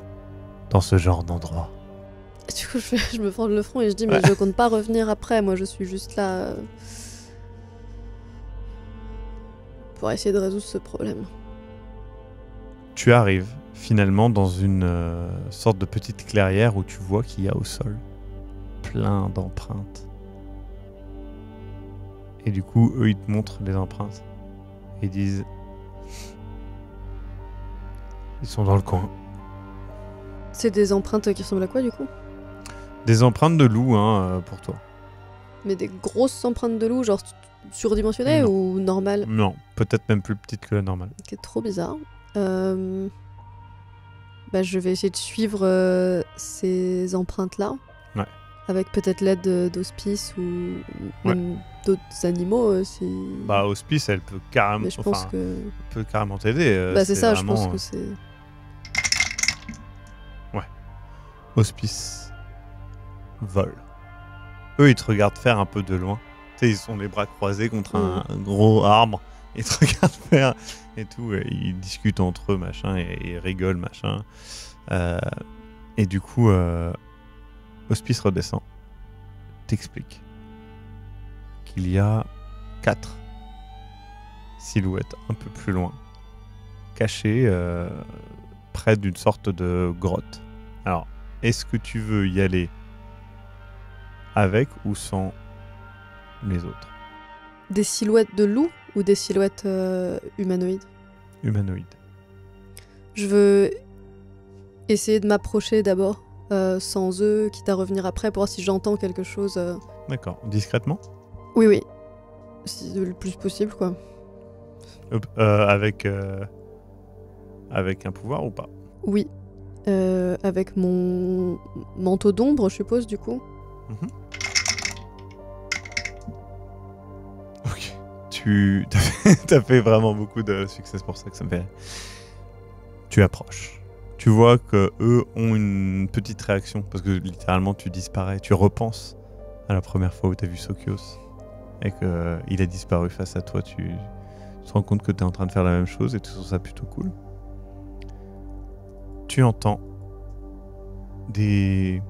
dans ce genre d'endroit. Du coup, je me fends le front et je dis mais je compte pas revenir après, moi je suis juste là pour essayer de résoudre ce problème. Tu arrives finalement dans une sorte de petite clairière où tu vois qu'il y a au sol plein d'empreintes. Et du coup, eux, ils te montrent les empreintes. Et ils disent... Ils sont dans le coin. C'est des empreintes qui ressemblent à quoi du coup ? Des empreintes de loup, hein, pour toi. Mais des grosses empreintes de loup, genre surdimensionnées Non. ou normales ? Non, peut-être même plus petite que la normale. Ok, trop bizarre. Bah, je vais essayer de suivre ces empreintes-là. Ouais. Avec peut-être l'aide d'hospice ou même d'autres animaux si... Bah, hospice, elle peut carrément... Mais je pense que... peut carrément t'aider. Bah c'est ça, vraiment, je pense que c'est... Hospice. Vol. Eux, ils te regardent faire un peu de loin. Tu sais, ils sont les bras croisés contre un gros arbre. Ils te regardent faire et tout. Et ils discutent entre eux, machin, et ils rigolent, machin. Et du coup, Hospice redescend. T'explique qu'il y a 4 silhouettes un peu plus loin, cachées près d'une sorte de grotte. Alors, est-ce que tu veux y aller avec ou sans les autres? Des silhouettes de loups ou des silhouettes humanoïdes? Humanoïdes. Je veux essayer de m'approcher d'abord, sans eux, quitte à revenir après pour voir si j'entends quelque chose. D'accord. Discrètement? Oui. Si, le plus possible, quoi. Avec un pouvoir ou pas? Oui. Avec mon manteau d'ombre, je suppose, du coup. Ok. T'as fait vraiment beaucoup de succès, c'est pour ça que ça me fait... Tu approches. Tu vois que eux ont une petite réaction, parce que littéralement tu disparais. Tu repenses à la première fois où t'as vu Sokios et qu'il a disparu face à toi. Tu te rends compte que t'es en train de faire la même chose et tu trouves ça plutôt cool. Tu entends des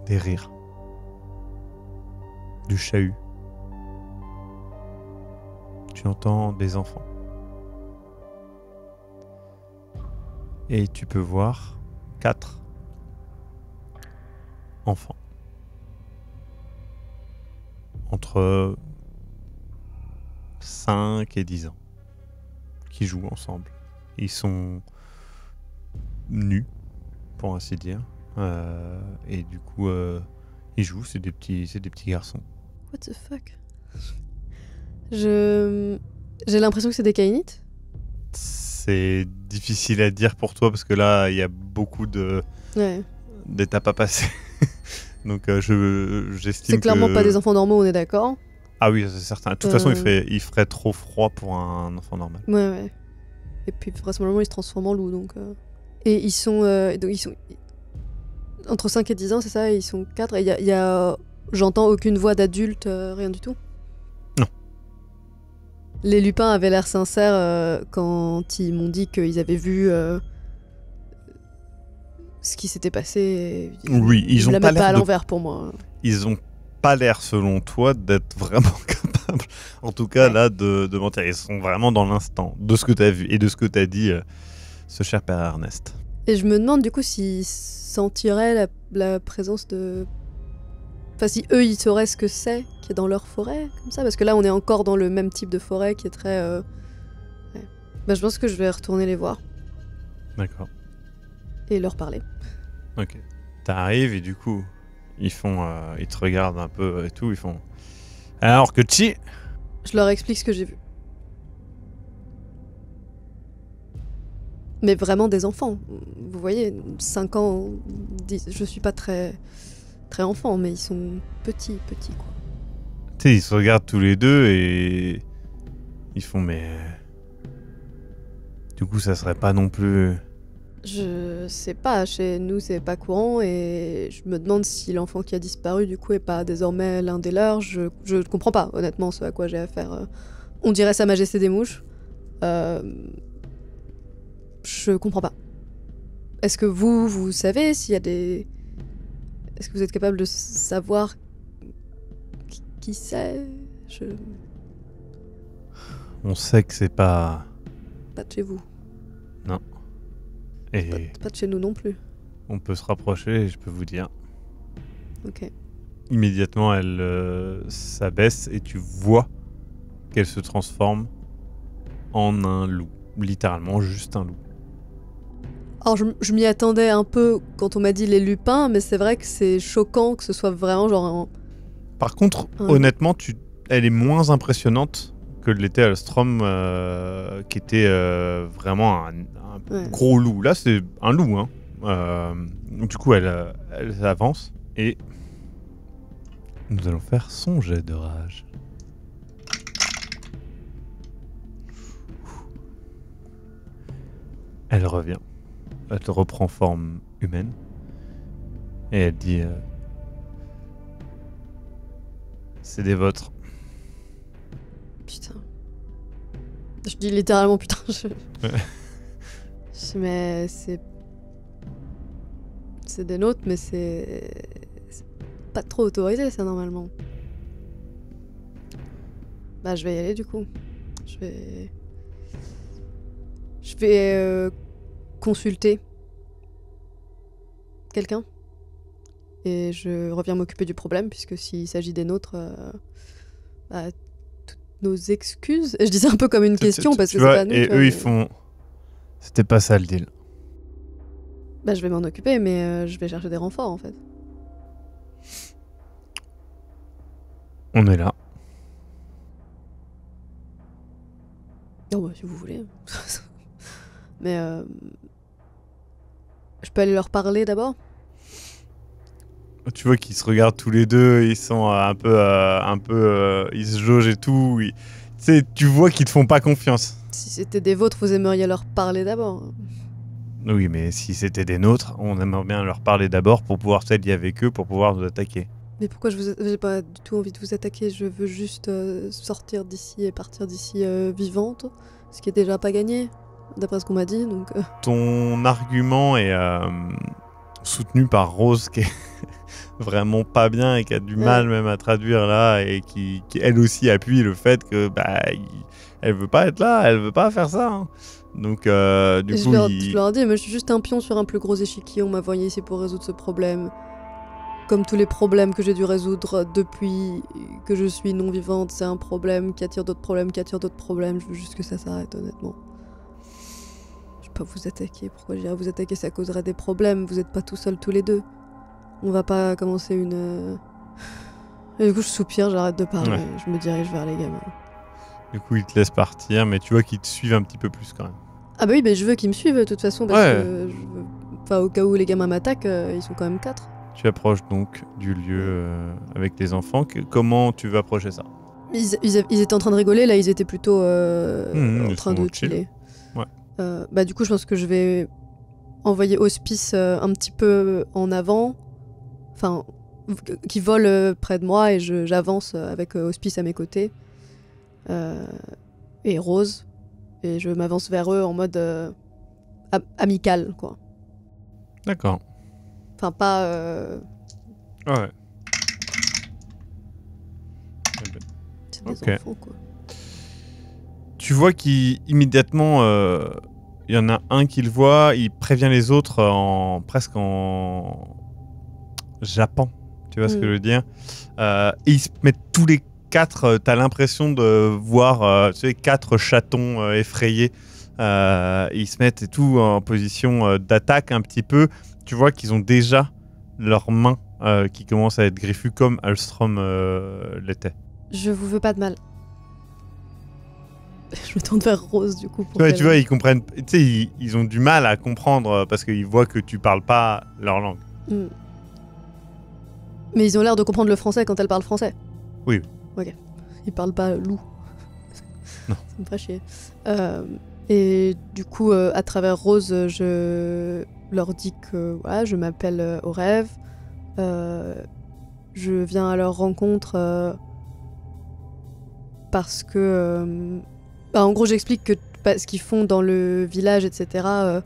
rires, du chahut. Tu entends des enfants. Et tu peux voir 4 enfants. Entre 5 et 10 ans. Qui jouent ensemble. Ils sont nus, pour ainsi dire. Et du coup, ils jouent. C'est des petits garçons. What the fuck? J'ai l'impression que c'est des Kainites. C'est difficile à dire pour toi parce que là, il y a beaucoup d'étapes à passer. Donc, j'estime c'est clairement que... pas des enfants normaux, on est d'accord. Ah oui, c'est certain. De toute façon, il ferait trop froid pour un enfant normal. Ouais. Et puis, vraisemblablement, ils se transforment en loup, donc... Et ils sont... entre 5 et 10 ans, c'est ça? Et ils sont 4. Et il y a... J'entends aucune voix d'adulte, rien du tout? Non. Les lupins avaient l'air sincères quand ils m'ont dit qu'ils avaient vu ce qui s'était passé. Oui, ils ont la pas mettent pas à l'air l'envers pour moi. Ils ont pas l'air, selon toi, d'être vraiment capables, en tout cas là, de mentir. Ils sont vraiment dans l'instant, de ce que tu as vu et de ce que tu as dit, ce cher père Ernest. Et je me demande du coup s'ils sentiraient la présence de... Enfin, si eux, ils sauraient ce que c'est qui est dans leur forêt, comme ça. Parce que là, on est encore dans le même type de forêt qui est très... ouais. Bah, je pense que je vais retourner les voir D'accord. et leur parler. Ok. T'arrives et du coup, ils te regardent un peu et tout, ils font... Alors que Chi... Je leur explique ce que j'ai vu. Mais vraiment des enfants. Vous voyez, 5 ans, 10, je suis pas très enfant, mais ils sont petits, quoi. Tu sais, ils se regardent tous les deux et... Ils font, mais... Du coup, ça serait pas non plus... Je sais pas, chez nous c'est pas courant et je me demande si l'enfant qui a disparu du coup est pas désormais l'un des leurs. Je comprends pas honnêtement ce à quoi j'ai affaire. On dirait Sa Majesté des Mouches. Je comprends pas. Est-ce que vous savez s'il y a des... Est-ce que vous êtes capable de savoir qui c'est? On sait que c'est pas... Pas de chez vous. Non. Et Pas de chez nous non plus. on peut se rapprocher et je peux vous dire. Ok. Immédiatement, elle s'abaisse et tu vois qu'elle se transforme en un loup. Littéralement, juste un loup. Alors je m'y attendais un peu quand on m'a dit les lupins, mais c'est vrai que c'est choquant que ce soit vraiment genre un... Par contre, honnêtement, elle est moins impressionnante que l'était Alstrom, qui était vraiment un gros loup. Là, c'est un loup. Hein. Du coup, elle avance et nous allons faire son jet de rage. Elle revient. Elle reprend forme humaine. Et elle dit... c'est des vôtres. Putain. Je dis littéralement putain. Ouais. Mais c'est des nôtres, mais c'est pas trop autorisé ça normalement. Bah je vais y aller du coup. Je vais consulter quelqu'un et je reviens m'occuper du problème puisque s'il s'agit des nôtres, bah, toutes nos excuses. Je disais un peu comme une question parce que c'est pas nous. Et eux ils font... C'était pas ça le deal. Bah je vais m'en occuper mais je vais chercher des renforts en fait. On est là. Oh bah si vous voulez. Mais je peux aller leur parler d'abord? Tu vois qu'ils se regardent tous les deux, ils sont un peu, ils se jaugent et tout. Tu sais, tu vois qu'ils te font pas confiance. Si c'était des vôtres, vous aimeriez leur parler d'abord. Oui, mais si c'était des nôtres, on aimerait bien leur parler d'abord pour pouvoir s'allier avec eux, pour pouvoir nous attaquer. Mais pourquoi j'ai pas du tout envie de vous attaquer? Je veux juste sortir d'ici et partir d'ici vivante, ce qui est déjà pas gagné, d'après ce qu'on m'a dit. Donc. Ton argument est soutenu par Rose, qui est vraiment pas bien et qui a du mal même à traduire là, et qui elle aussi appuie le fait que elle veut pas être là, elle veut pas faire ça. Hein. Donc du coup, je leur dis, mais je suis juste un pion sur un plus gros échiquier. On m'a envoyé ici pour résoudre ce problème. Comme tous les problèmes que j'ai dû résoudre depuis que je suis non-vivante, c'est un problème qui attire d'autres problèmes, qui attire d'autres problèmes. Je veux juste que ça s'arrête, honnêtement. Je vais pas vous attaquer. Pourquoi j'irais vous attaquer? Ça causerait des problèmes. Vous êtes pas tout seuls tous les deux. On va pas commencer une... Et du coup, je soupire, j'arrête de parler. Ouais. Je me dirige vers les gamins. Du coup, ils te laissent partir, mais tu vois qu'ils te suivent un petit peu plus quand même. Ah bah oui, mais je veux qu'ils me suivent de toute façon, parce que... Enfin, au cas où les gamins m'attaquent, ils sont quand même 4. Tu approches donc du lieu avec les enfants. Comment tu veux approcher ça? Ils étaient en train de rigoler, là ils étaient plutôt en train de chiller. Ouais. Bah du coup je pense que je vais envoyer Hospice un petit peu en avant, enfin qui vole près de moi et j'avance avec Hospice à mes côtés et Rose, et je m'avance vers eux en mode amical quoi. D'accord. Enfin, pas... Ouais. C'est des enfants, quoi. Tu vois qu'immédiatement, il y en a un qui le voit, il prévient les autres presque en jappant, tu vois ce que je veux dire. Et ils se mettent tous les 4, t'as l'impression de voir 4 chatons effrayés. Ils se mettent et tout en position d'attaque un petit peu. Tu vois qu'ils ont déjà leurs mains qui commencent à être griffues comme Alstrom l'était. Je vous veux pas de mal. Je me tourne vers Rose du coup. Tu vois, ils comprennent. Tu sais, ils ont du mal à comprendre parce qu'ils voient que tu parles pas leur langue. Mais ils ont l'air de comprendre le français quand elle parle français. Oui. Ok. Ils parlent pas loup. Non. Ça me ferait chier. Et du coup, à travers Rose, je leur dis que voilà, je m'appelle Orev. Je viens à leur rencontre parce que... en gros, j'explique que ce qu'ils font dans le village, etc.,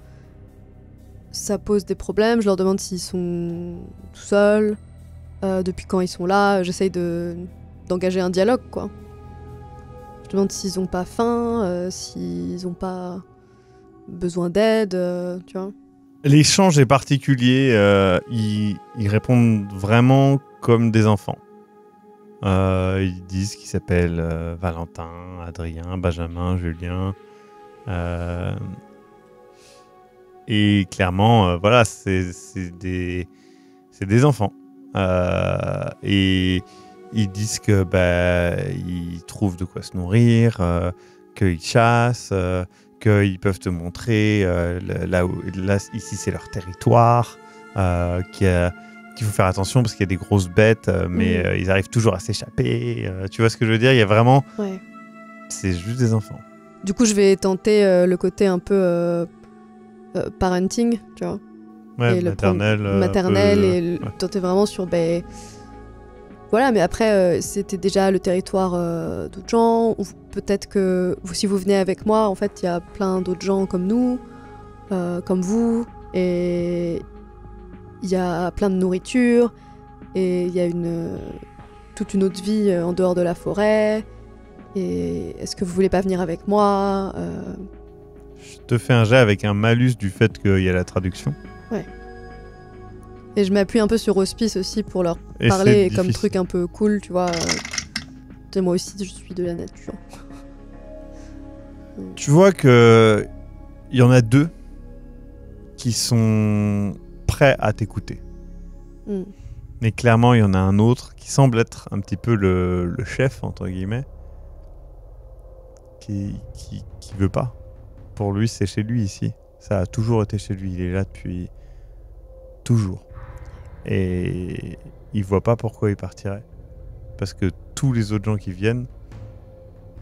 ça pose des problèmes. Je leur demande s'ils sont tout seuls, depuis quand ils sont là. J'essaye d'engager un dialogue, quoi. Je demande s'ils ont pas faim, s'ils ont pas besoin d'aide, tu vois. L'échange est particulier. Ils répondent vraiment comme des enfants. Ils disent qu'ils s'appellent Valentin, Adrien, Benjamin, Julien. Et clairement, voilà, c'est des enfants. Et ils disent que ils trouvent de quoi se nourrir, qu'ils chassent, qu'ils peuvent te montrer là, ici c'est leur territoire, qu'il faut faire attention parce qu'il y a des grosses bêtes, mais ils arrivent toujours à s'échapper. Tu vois ce que je veux dire? Il y a vraiment... Ouais. C'est juste des enfants. Du coup, je vais tenter le côté un peu parenting, tu vois. Ouais, et maternel. Et tenter vraiment sur... voilà, mais après, c'était déjà le territoire d'autres gens. Ou peut-être que si vous venez avec moi, en fait, il y a plein d'autres gens comme nous, comme vous, et il y a plein de nourriture, et il y a toute une autre vie en dehors de la forêt. Et est-ce que vous voulez pas venir avec moi Je te fais un jet avec un malus du fait qu'il y a la traduction. Ouais. Et je m'appuie un peu sur Hospice aussi pour leur parler comme truc un peu cool, tu vois. Moi aussi, je suis de la nature. Tu vois que il y en a 2 qui sont prêts à t'écouter. Mais clairement, il y en a un autre qui semble être un petit peu le chef, entre guillemets, qui veut pas. Pour lui, c'est chez lui ici. Ça a toujours été chez lui. Il est là depuis toujours. Et il voit pas pourquoi il partirait. Parce que tous les autres gens qui viennent,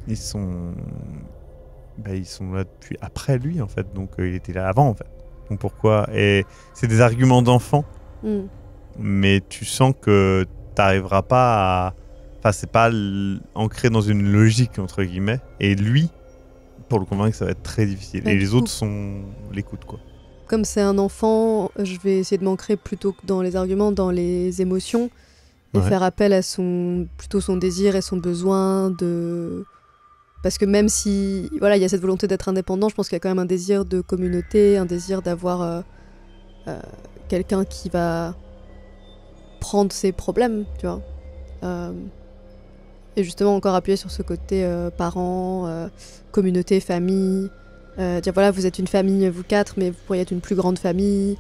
ils sont là depuis après lui, en fait. Donc il était là avant, en fait. Donc pourquoi? Et c'est des arguments d'enfant. Mais tu sens que t'arriveras pas à... Enfin, c'est pas ancré dans une logique, entre guillemets. Et lui, pour le convaincre, ça va être très difficile. Et les autres l'écoutent, quoi. Comme c'est un enfant, je vais essayer de m'ancrer plutôt que dans les arguments, dans les émotions, et faire appel à plutôt son désir et son besoin de... Parce que même si voilà, il y a cette volonté d'être indépendant, je pense qu'il y a quand même un désir de communauté, un désir d'avoir quelqu'un qui va prendre ses problèmes, tu vois. Et justement encore appuyer sur ce côté parents, communauté, famille. Dire voilà, vous êtes une famille, vous 4, mais vous pourriez être une plus grande famille.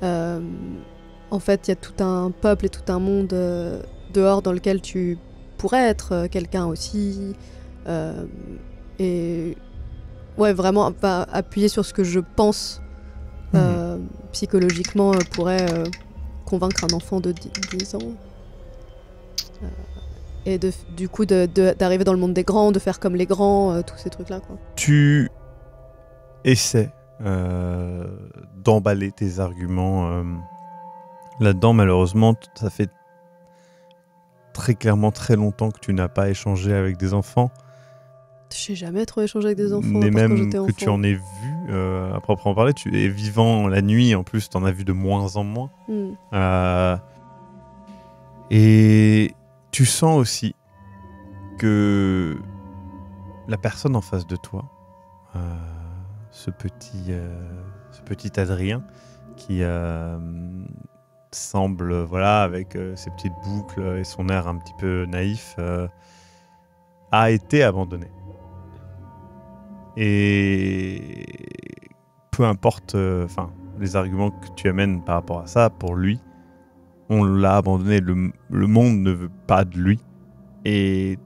En fait, il y a tout un peuple et tout un monde dehors dans lequel tu pourrais être quelqu'un aussi. Et ouais, vraiment appuyer sur ce que je pense psychologiquement pourrait convaincre un enfant de 10 ans. Et du coup, d'arriver dans le monde des grands, de faire comme les grands, tous ces trucs-là, quoi. Tu essaies d'emballer tes arguments là-dedans. Malheureusement, ça fait très clairement très longtemps que tu n'as pas échangé avec des enfants. J'ai jamais trop échangé avec des enfants. Mais même quand j'étais que enfant. tu en aies vu, à proprement parler, tu es vivant la nuit, en plus, tu en as vu de moins en moins. Et tu sens aussi que la personne en face de toi, ce petit Adrien qui semble, voilà, avec ses petites boucles et son air un petit peu naïf, a été abandonné. Et peu importe les arguments que tu amènes par rapport à ça, pour lui, on l'a abandonné. Le monde ne veut pas de lui. Et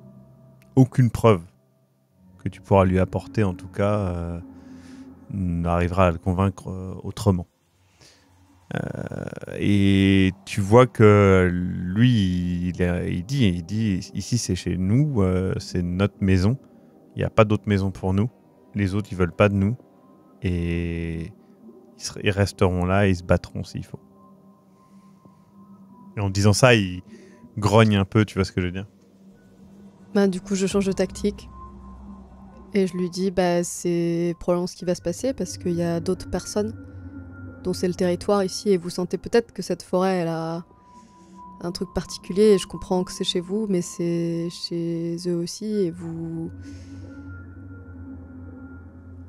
aucune preuve que tu pourras lui apporter, en tout cas, n'arrivera à le convaincre autrement. Et tu vois que lui, il dit ici c'est chez nous, c'est notre maison. Il n'y a pas d'autre maison pour nous. Les autres, ils veulent pas de nous. Et ils resteront là et ils se battront s'il faut. Et en disant ça, il grogne un peu, tu vois ce que je veux dire? Bah, du coup, je change de tactique. Et je lui dis, c'est probablement ce qui va se passer parce qu'il y a d'autres personnes dont c'est le territoire ici et vous sentez peut-être que cette forêt, elle a un truc particulier et je comprends que c'est chez vous, mais c'est chez eux aussi et vous...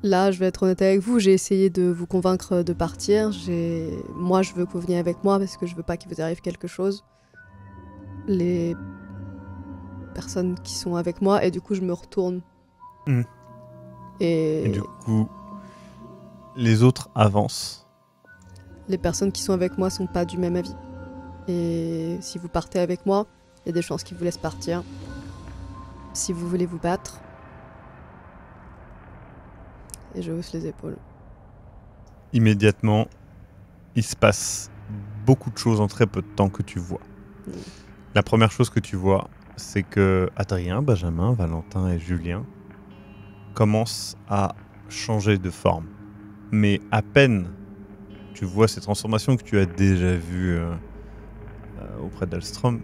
Là, je vais être honnête avec vous, j'ai essayé de vous convaincre de partir. Moi, je veux que vous veniez avec moi parce que je veux pas qu'il vous arrive quelque chose. Les personnes qui sont avec moi, et du coup, je me retourne. Et du coup, les autres avancent. Les personnes qui sont avec moi sont pas du même avis. Et si vous partez avec moi, il y a des chances qu'ils vous laissent partir. Si vous voulez vous battre... Et je hausse les épaules. Immédiatement, il se passe beaucoup de choses en très peu de temps que tu vois. La première chose que tu vois, c'est que Adrien, Benjamin, Valentin et Julien commencent à changer de forme. Mais à peine tu vois ces transformations que tu as déjà vues auprès d'Alstrom,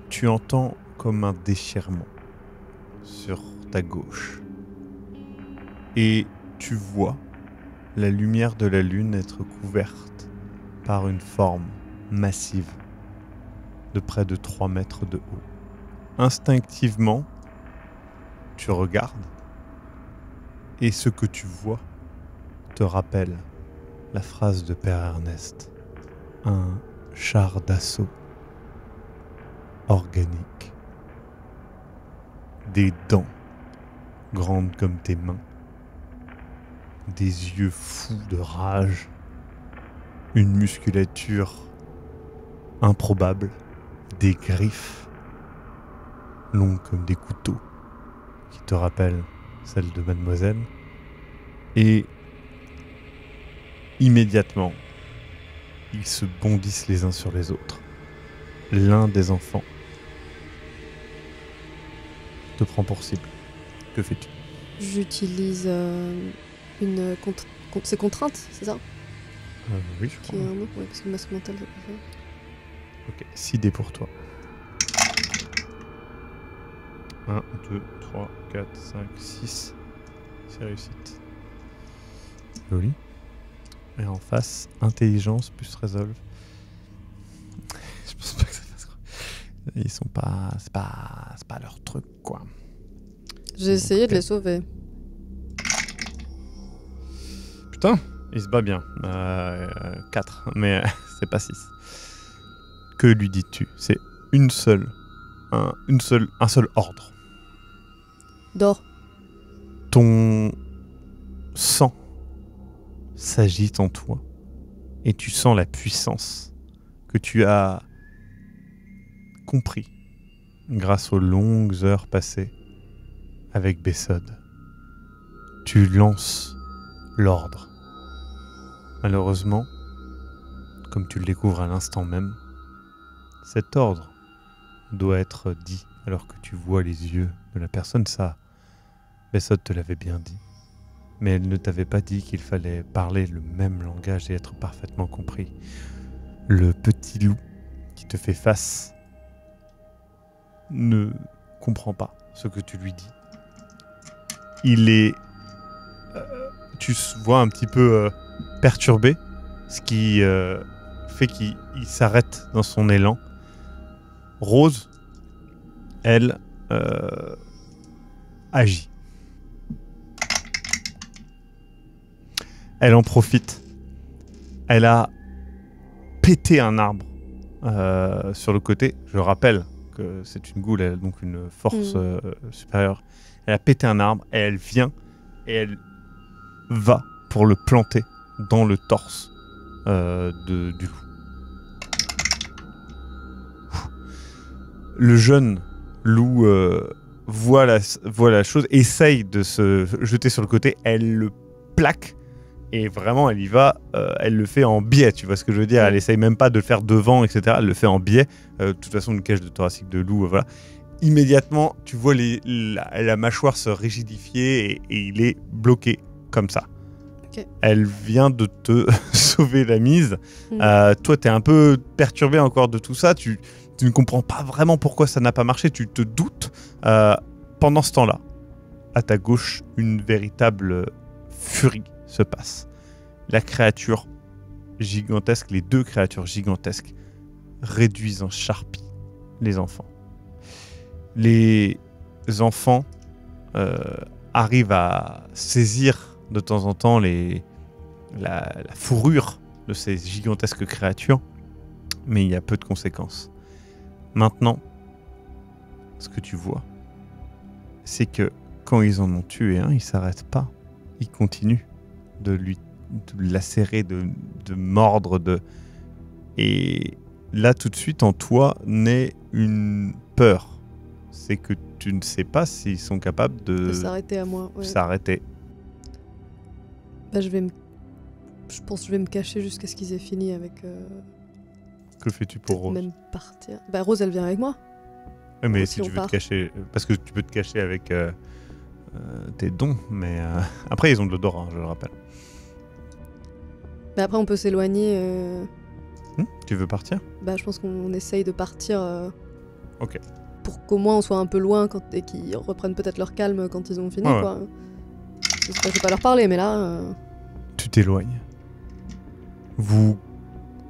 tu entends comme un déchirement sur ta gauche. Et tu vois la lumière de la lune être couverte par une forme massive de près de 3 mètres de haut. Instinctivement, tu regardes et ce que tu vois te rappelle la phrase de Père Ernest. Un char d'assaut organique. Des dents grandes comme tes mains. Des yeux fous de rage, une musculature improbable, des griffes longues comme des couteaux qui te rappellent celles de Mademoiselle. Et immédiatement, ils se bondissent les uns sur les autres. L'un des enfants te prend pour cible. Que fais-tu? J'utilise c'est contrainte, c'est ça? Oui, je crois. Qui est un mot, ouais, parce que masque mental, c'est pas ça. Ok, 6 dés pour toi. 1, 2, 3, 4, 5, 6. C'est réussite. Joli. Et en face, intelligence plus résolve. Je pense pas que ça fasse quoi. Ils sont pas... C'est pas leur truc, quoi. J'ai essayé de les sauver. Putain, il se bat bien. 4, mais c'est pas 6. Que lui dis-tu? C'est un seul ordre. Dors. Ton sang s'agite en toi et tu sens la puissance que tu as compris grâce aux longues heures passées avec Bessod. Tu lances l'ordre. Malheureusement, comme tu le découvres à l'instant même, cet ordre doit être dit alors que tu vois les yeux de la personne. Ça, Bessod te l'avait bien dit. Mais elle ne t'avait pas dit qu'il fallait parler le même langage et être parfaitement compris. Le petit loup qui te fait face ne comprend pas ce que tu lui dis. Il est... tu vois un petit peu perturbé, ce qui fait qu'il s'arrête dans son élan. Rose, elle, agit. Elle en profite. Elle a pété un arbre sur le côté. Je rappelle que c'est une goule, elle a donc une force supérieure. Elle a pété un arbre et elle vient et elle va pour le planter dans le torse du loup. Le jeune loup voit la chose, essaye de se jeter sur le côté, elle le plaque et vraiment elle y va, elle le fait en biais, tu vois ce que je veux dire, elle essaye même pas de le faire devant, etc. Elle le fait en biais, de toute façon une cage de thoracique de loup, voilà. Immédiatement, tu vois la mâchoire se rigidifier et il est bloqué comme ça. Okay. Elle vient de te sauver la mise. Toi, tu es un peu perturbé encore de tout ça. Tu ne comprends pas vraiment pourquoi ça n'a pas marché. Tu te doutes. Pendant ce temps-là, à ta gauche, une véritable furie se passe. La créature gigantesque, les deux créatures gigantesques, réduisent en charpie les enfants. Les enfants arrivent à saisir de temps en temps la fourrure de ces gigantesques créatures, mais il y a peu de conséquences. Maintenant, ce que tu vois, c'est que quand ils en ont tué un, ils ne s'arrêtent pas. Ils continuent de lacérer, de mordre. Et là, tout de suite, en toi, naît une peur. C'est que tu ne sais pas s'ils sont capables de s'arrêter à moi. Ouais. S'arrêter. Bah, je pense que je vais me cacher jusqu'à ce qu'ils aient fini avec... Que fais-tu pour Rose ? Même partir. Bah, Rose, elle vient avec moi. Ouais, mais si tu veux te cacher... Parce que tu peux te cacher avec tes dons, mais... Après, ils ont de l'odorat, je le rappelle. Mais après, on peut s'éloigner... Tu veux partir ? Bah, je pense qu'on essaye de partir... Ok. Pour qu'au moins on soit un peu loin et qu'ils reprennent peut-être leur calme quand ils ont fini, quoi. Je vais pas leur parler, mais là... Tu t'éloignes. Vous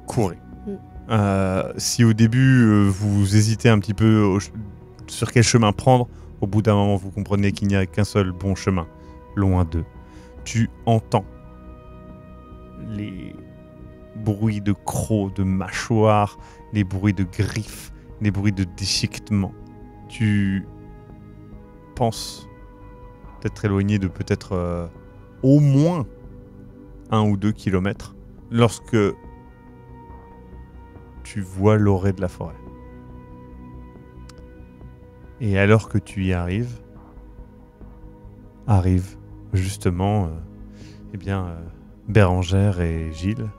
courez. Si au début, vous hésitez un petit peu sur quel chemin prendre, au bout d'un moment, vous comprenez qu'il n'y a qu'un seul bon chemin, loin d'eux. Tu entends les bruits de crocs, de mâchoires, les bruits de griffes, les bruits de déchiquetement. Tu penses t'être éloigné de peut-être au moins 1 ou 2 kilomètres lorsque tu vois l'orée de la forêt. Et alors que tu y arrives justement Bérengère et Gilles.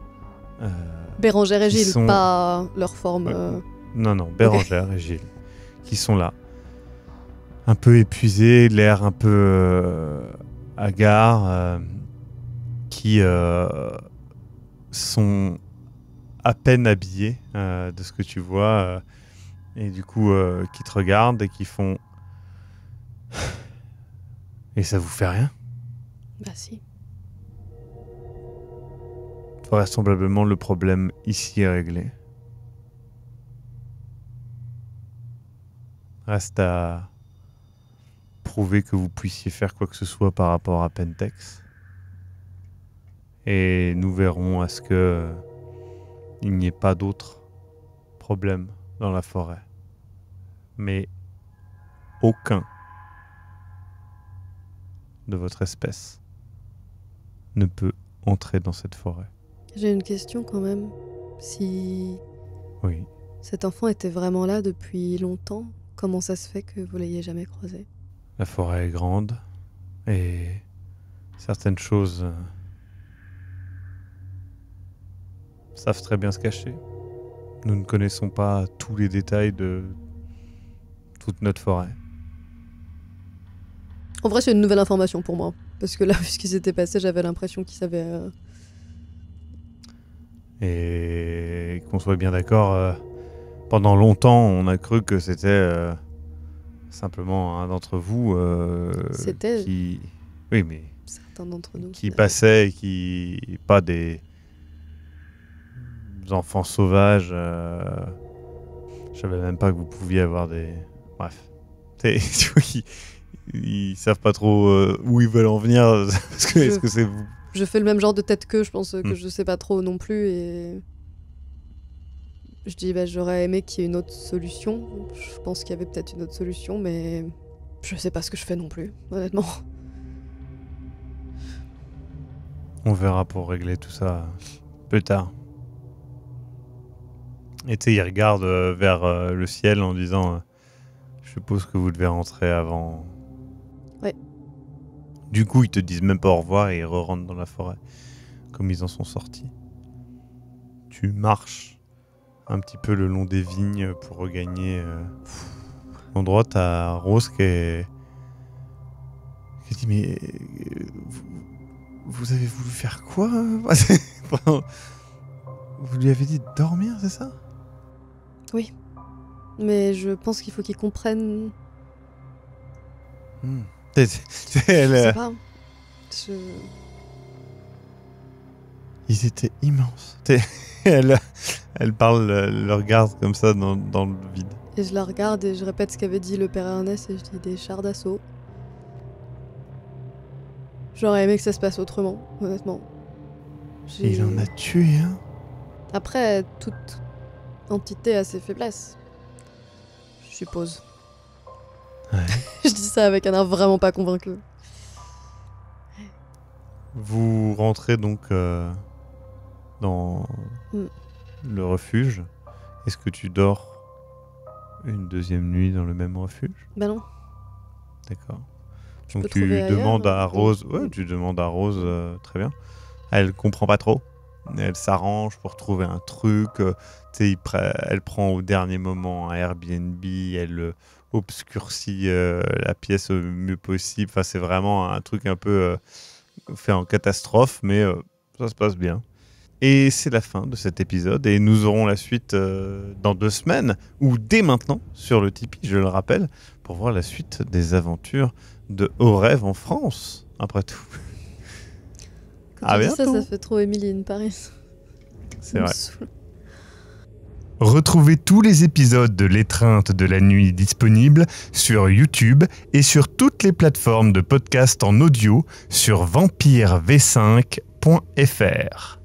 Bérengère et Gilles, pas leur forme... Non, Bérengère et Gilles, qui sont là, un peu épuisés, l'air un peu hagards, qui sont à peine habillés de ce que tu vois, et du coup qui te regardent et qui font... Et ça vous fait rien ? Bah si. Vraisemblablement, le problème ici est réglé. Reste à prouver que vous puissiez faire quoi que ce soit par rapport à Pentex. Et nous verrons à ce que il n'y ait pas d'autres problèmes dans la forêt. Mais aucun de votre espèce ne peut entrer dans cette forêt. J'ai une question quand même. Si oui. Cet enfant était vraiment là depuis longtemps, comment ça se fait que vous l'ayez jamais croisé ? La forêt est grande et certaines choses savent très bien se cacher. Nous ne connaissons pas tous les détails de toute notre forêt. En vrai, c'est une nouvelle information pour moi. Parce que là, vu ce qui s'était passé, j'avais l'impression qu'ils savaient... Et qu'on soit bien d'accord, pendant longtemps, on a cru que c'était simplement un d'entre vous c'était qui... Oui, mais... certains d'entre nous. Qui passait et qui... Pas des enfants sauvages. Je savais même pas que vous pouviez avoir des... Bref. Tu vois, ils savent pas trop où ils veulent en venir. Est-ce que c'est vous Je fais le même genre de tête qu'eux, je pense que je sais pas trop non plus et... Je dis j'aurais aimé qu'il y ait une autre solution. Je pense qu'il y avait peut-être une autre solution, mais je sais pas ce que je fais non plus, honnêtement. On verra pour régler tout ça plus tard. Et tu sais, il regarde vers le ciel en disant je suppose que vous devez rentrer avant. Ouais. Du coup, ils te disent même pas au revoir et ils re-rentrent dans la forêt, comme ils en sont sortis. Tu marches un petit peu le long des vignes pour regagner l'endroit. T'as Rose qui dit mais vous avez voulu faire quoi? Vous lui avez dit de dormir, c'est ça? Oui. Mais je pense qu'il faut qu'ils comprennent... Je sais pas. Ils étaient immenses. Elle le regarde comme ça dans le vide. Et je la regarde et je répète ce qu'avait dit le père Ernest et je dis des chars d'assaut. J'aurais aimé que ça se passe autrement, honnêtement. Et il en a tué un. Après, toute entité a ses faiblesses. Je suppose. Ouais. Je dis ça avec un air vraiment pas convaincu. Vous rentrez donc dans le refuge. Est-ce que tu dors une deuxième nuit dans le même refuge? Bah non. D'accord. Je Donc tu demandes à Rose. Ouais, tu demandes à Rose, très bien. Elle comprend pas trop. Elle s'arrange pour trouver un truc. Elle prend au dernier moment un Airbnb. Elle obscurcit la pièce au mieux possible. Enfin, c'est vraiment un truc un peu fait en catastrophe, mais ça se passe bien. Et c'est la fin de cet épisode. Et nous aurons la suite dans 2 semaines, ou dès maintenant, sur le Tipeee, je le rappelle, pour voir la suite des aventures de Haut Rêve en France, après tout. Quand tu dis ça fait trop Emily in Paris. C'est vrai. Retrouvez tous les épisodes de L'étreinte de la nuit disponibles sur YouTube et sur toutes les plateformes de podcast en audio sur vampirv5.fr.